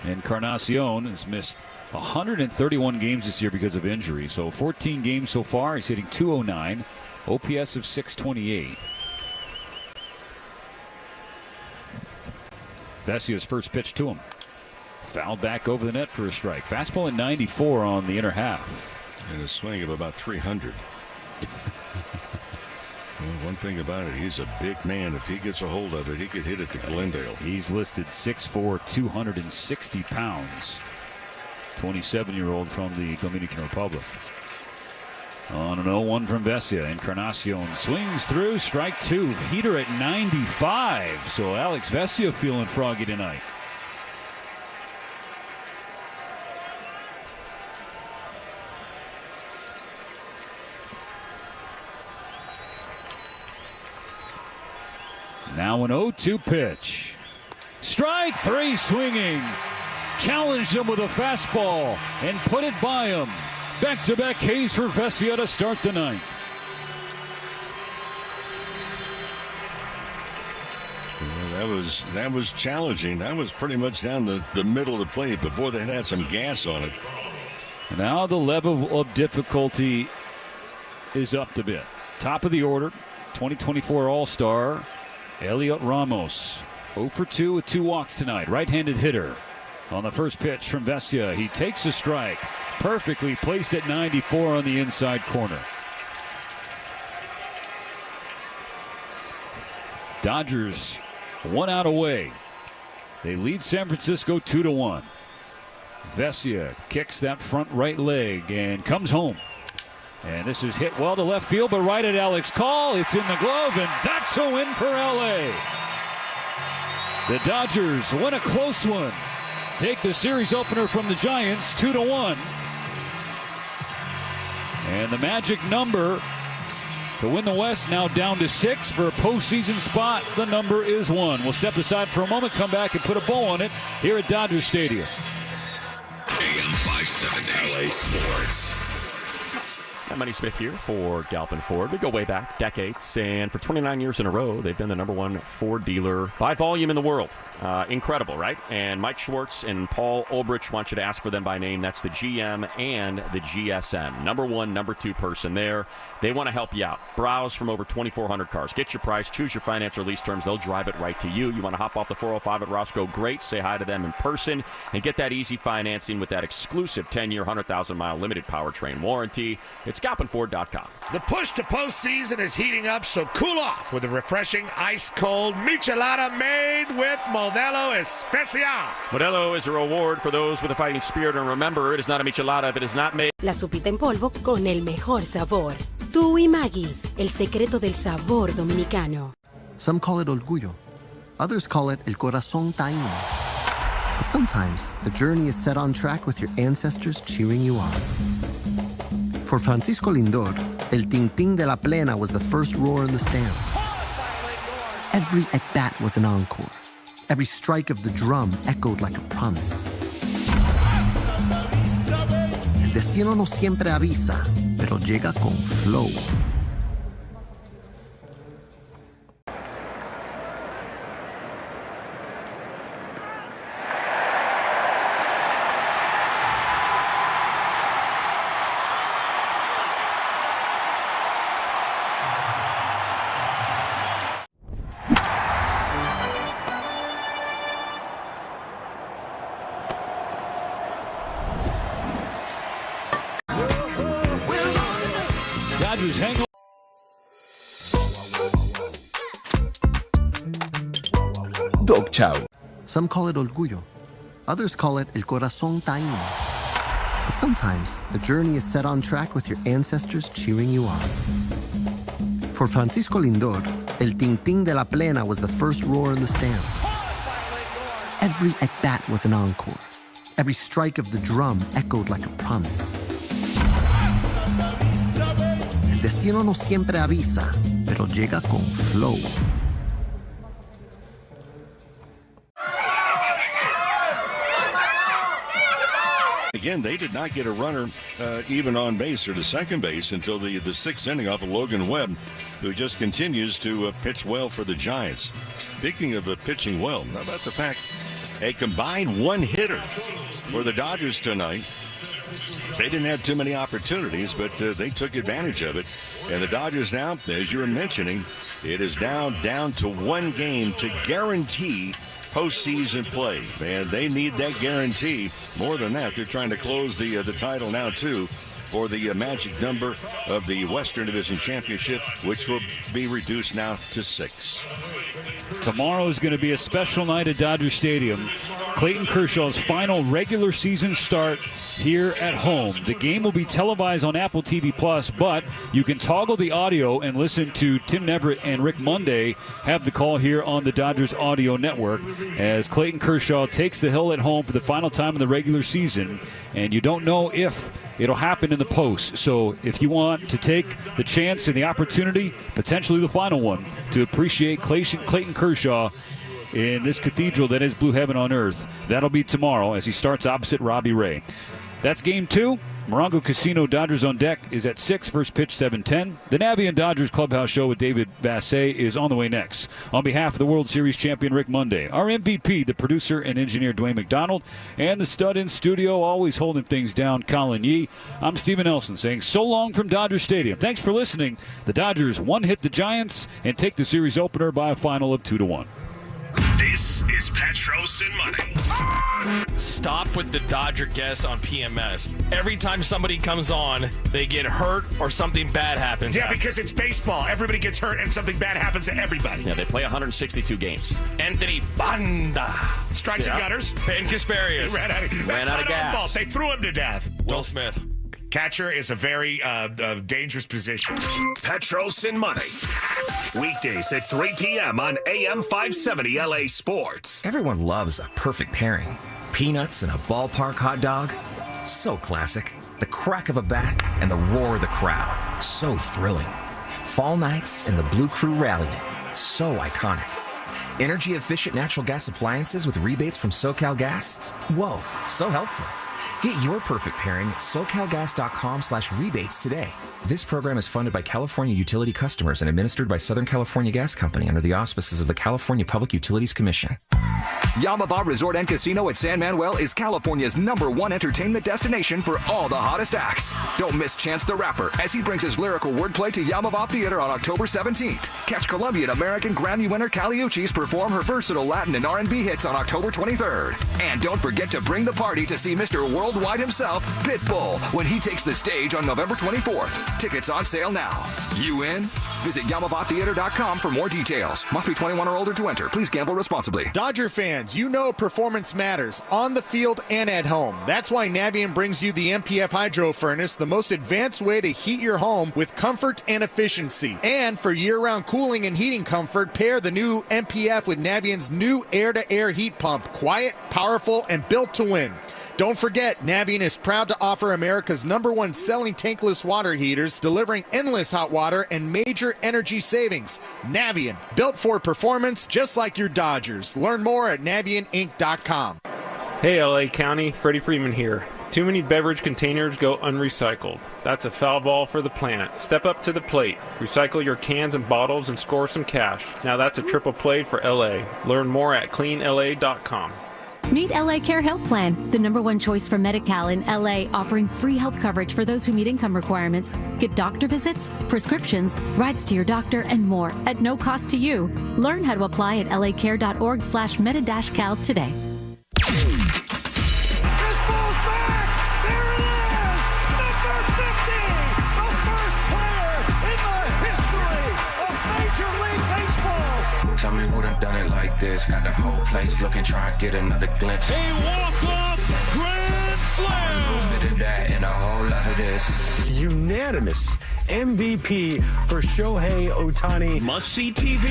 Encarnacion has missed 131 games this year because of injury. So 14 games so far. He's hitting .209. OPS of .628. Vesia's first pitch to him. Fouled back over the net for a strike. Fastball at 94 on the inner half. And a swing of about 300. Well, one thing about it, he's a big man. If he gets a hold of it, he could hit it to Glendale. He's listed 6'4", 260 pounds. 27-year-old from the Dominican Republic. On an 0-1 from Vesia. Encarnacion swings through. Strike 2. Heater at 95. So Alex Vesia feeling froggy tonight. Now an 0-2 pitch. Strike three swinging. Challenged him with a fastball and put it by him. Back-to-back Ks for Vesia to start the ninth. That was challenging. That was pretty much down the middle of the plate, but boy, they had some gas on it. Now the level of difficulty is up a bit. Top of the order, 2024 All-Star, Elliot Ramos. 0 for 2 with 2 walks tonight. Right-handed hitter. On the first pitch from Vesia, he takes a strike. Perfectly placed at 94 on the inside corner. Dodgers 1 out away. They lead San Francisco 2-1. Vesia kicks that front right leg and comes home. And this is hit well to left field, but right at Alex Call. It's in the glove, and that's a win for LA. The Dodgers win a close one. Take the series opener from the Giants 2-1. And the magic number to win the West now down to 6 for a postseason spot. The number is 1. We'll step aside for a moment, come back and put a bow on it here at Dodger Stadium. AM 570 LA Sports. I'm Money Smith here for Galpin Ford. We go way back, decades, and for 29 years in a row, they've been the #1 Ford dealer by volume in the world. Incredible, right? And Mike Schwartz and Paul Olbrich want you to ask for them by name. That's the GM and the GSM. #1, #2 person there. They want to help you out. Browse from over 2,400 cars. Get your price. Choose your finance or lease terms. They'll drive it right to you. You want to hop off the 405 at Roscoe? Great. Say hi to them in person and get that easy financing with that exclusive 10-year, 100,000-mile limited powertrain warranty. It's GalpinFord.com. The push to postseason is heating up, so cool off with a refreshing, ice-cold michelada made with Modelo Especial. Modelo is a reward for those with a fighting spirit, and remember, it is not a michelada if it is not made. La sopita en polvo con el mejor sabor. Tú y Maggi, el secreto del sabor dominicano. Some call it orgullo. Others call it el corazón taíno. But sometimes the journey is set on track with your ancestors cheering you on. For Francisco Lindor, el ting-ting de la plena was the first roar in the stands. Every at-bat was an encore. Every strike of the drum echoed like a promise. El destino no siempre avisa, pero llega con flow. Dodgers hang on. Dog chow. Some call it orgullo. Others call it el corazón taíno. But sometimes the journey is set on track with your ancestors cheering you on. For Francisco Lindor, el ting-ting de la plena was the first roar in the stands. Every at-bat was an encore. Every strike of the drum echoed like a promise. El destino no siempre avisa, pero llega con flow. Again, they did not get a runner even on base or to second base until the 6th inning off of Logan Webb, who just continues to pitch well for the Giants. Speaking of pitching well, how about the fact a combined 1 hitter for the Dodgers tonight? They didn't have too many opportunities, but they took advantage of it. And the Dodgers now, as you were mentioning, it is down to 1 game to guarantee postseason play. And they need that guarantee. More than that, they're trying to close the title now, too, for the magic number of the Western Division Championship, which will be reduced now to 6. Tomorrow is going to be a special night at Dodger Stadium. Clayton Kershaw's final regular season start here at home. The game will be televised on Apple TV+, but you can toggle the audio and listen to Tim Neverett and Rick Monday have the call here on the Dodgers Audio Network as Clayton Kershaw takes the hill at home for the final time in the regular season, and you don't know if it'll happen in the post. So if you want to take the chance and the opportunity, potentially the final one, to appreciate Clayton Kershaw in this cathedral that is Blue Heaven on Earth. That'll be tomorrow as he starts opposite Robbie Ray. That's Game 2. Morongo Casino Dodgers on deck is at 6, first pitch 7:10. The Navy and Dodgers Clubhouse Show with David Bassett is on the way next. On behalf of the World Series champion Rick Monday, our MVP, the producer and engineer Dwayne McDonald, and the stud in studio, always holding things down, Colin Yee, I'm Steven Nelson saying so long from Dodger Stadium. Thanks for listening. The Dodgers one-hit the Giants and take the series opener by a final of 2-1. This is Petros and Money. Stop with the Dodger guests on PMS. Every time somebody comes on, they get hurt or something bad happens. Yeah, because it's baseball. Everybody gets hurt and something bad happens to everybody. Yeah, they play 162 games. Anthony Banda. Strikes and gutters. And Kasparius. Ran out of gas. Fault. They threw him to death. Will Smith. Catcher is a very dangerous position. Petros and Money. Weekdays at 3 p.m. on AM 570 LA Sports. Everyone loves a perfect pairing. Peanuts and a ballpark hot dog. So classic. The crack of a bat and the roar of the crowd. So thrilling. Fall nights and the Blue Crew rallying. So iconic. Energy-efficient natural gas appliances with rebates from SoCal Gas. Whoa, so helpful. Get your perfect pairing at SoCalGas.com/rebates today. This program is funded by California utility customers and administered by Southern California Gas Company under the auspices of the California Public Utilities Commission. Yamava Resort and Casino at San Manuel is California's #1 entertainment destination for all the hottest acts. Don't miss Chance the Rapper as he brings his lyrical wordplay to Yamava Theater on October 17th. Catch Colombian American Grammy winner Kali Uchis perform her versatile Latin and R&B hits on October 23rd. And don't forget to bring the party to see Mr. Worldwide himself, Pitbull, when he takes the stage on November 24th. Tickets on sale now. You in? Visit YamavaTheater.com for more details. Must be 21 or older to enter. Please gamble responsibly. Dodger fans, you know performance matters on the field and at home. That's why Navien brings you the MPF Hydro Furnace, the most advanced way to heat your home with comfort and efficiency. And for year-round cooling and heating comfort, pair the new MPF with Navien's new air-to-air heat pump. Quiet, powerful, and built to win. Don't forget, Navien is proud to offer America's #1 selling tankless water heaters, delivering endless hot water and major energy savings. Navien, built for performance just like your Dodgers. Learn more at NavienInc.com. Hey LA County, Freddie Freeman here. Too many beverage containers go unrecycled. That's a foul ball for the planet. Step up to the plate. Recycle your cans and bottles and score some cash. Now that's a triple play for LA. Learn more at cleanla.com. Meet LA Care Health Plan, the #1 choice for Medi-Cal in LA, offering free health coverage for those who meet income requirements. Get doctor visits, prescriptions, rides to your doctor, and more at no cost to you. Learn how to apply at lacare.org/meta-cal today. This ball's back! There it is! Number 50! The first player in the history of Major League Baseball! Tell me who done done it like this. Got the whole place looking, try to get another glimpse. A walk-off grand slam! A little bit of that and a whole lot of this. Unanimous MVP for Shohei Ohtani. Must-see TV.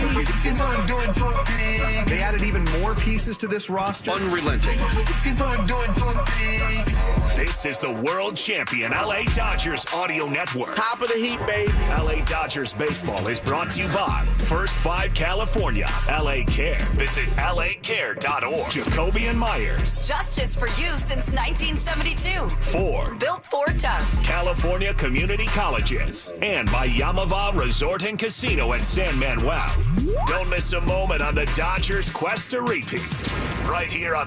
They added even more pieces to this roster. Unrelenting. This is the world champion LA Dodgers audio network. Top of the heat, baby. LA Dodgers baseball is brought to you by First 5 California, LA Care. Visit lacare.org. Jacoby and Myers. Justice for you since 1972. Ford. Built for tough. California Community Colleges. And by Yamava Resort and Casino at San Manuel. Don't miss a moment on the Dodgers' quest to repeat. Right here on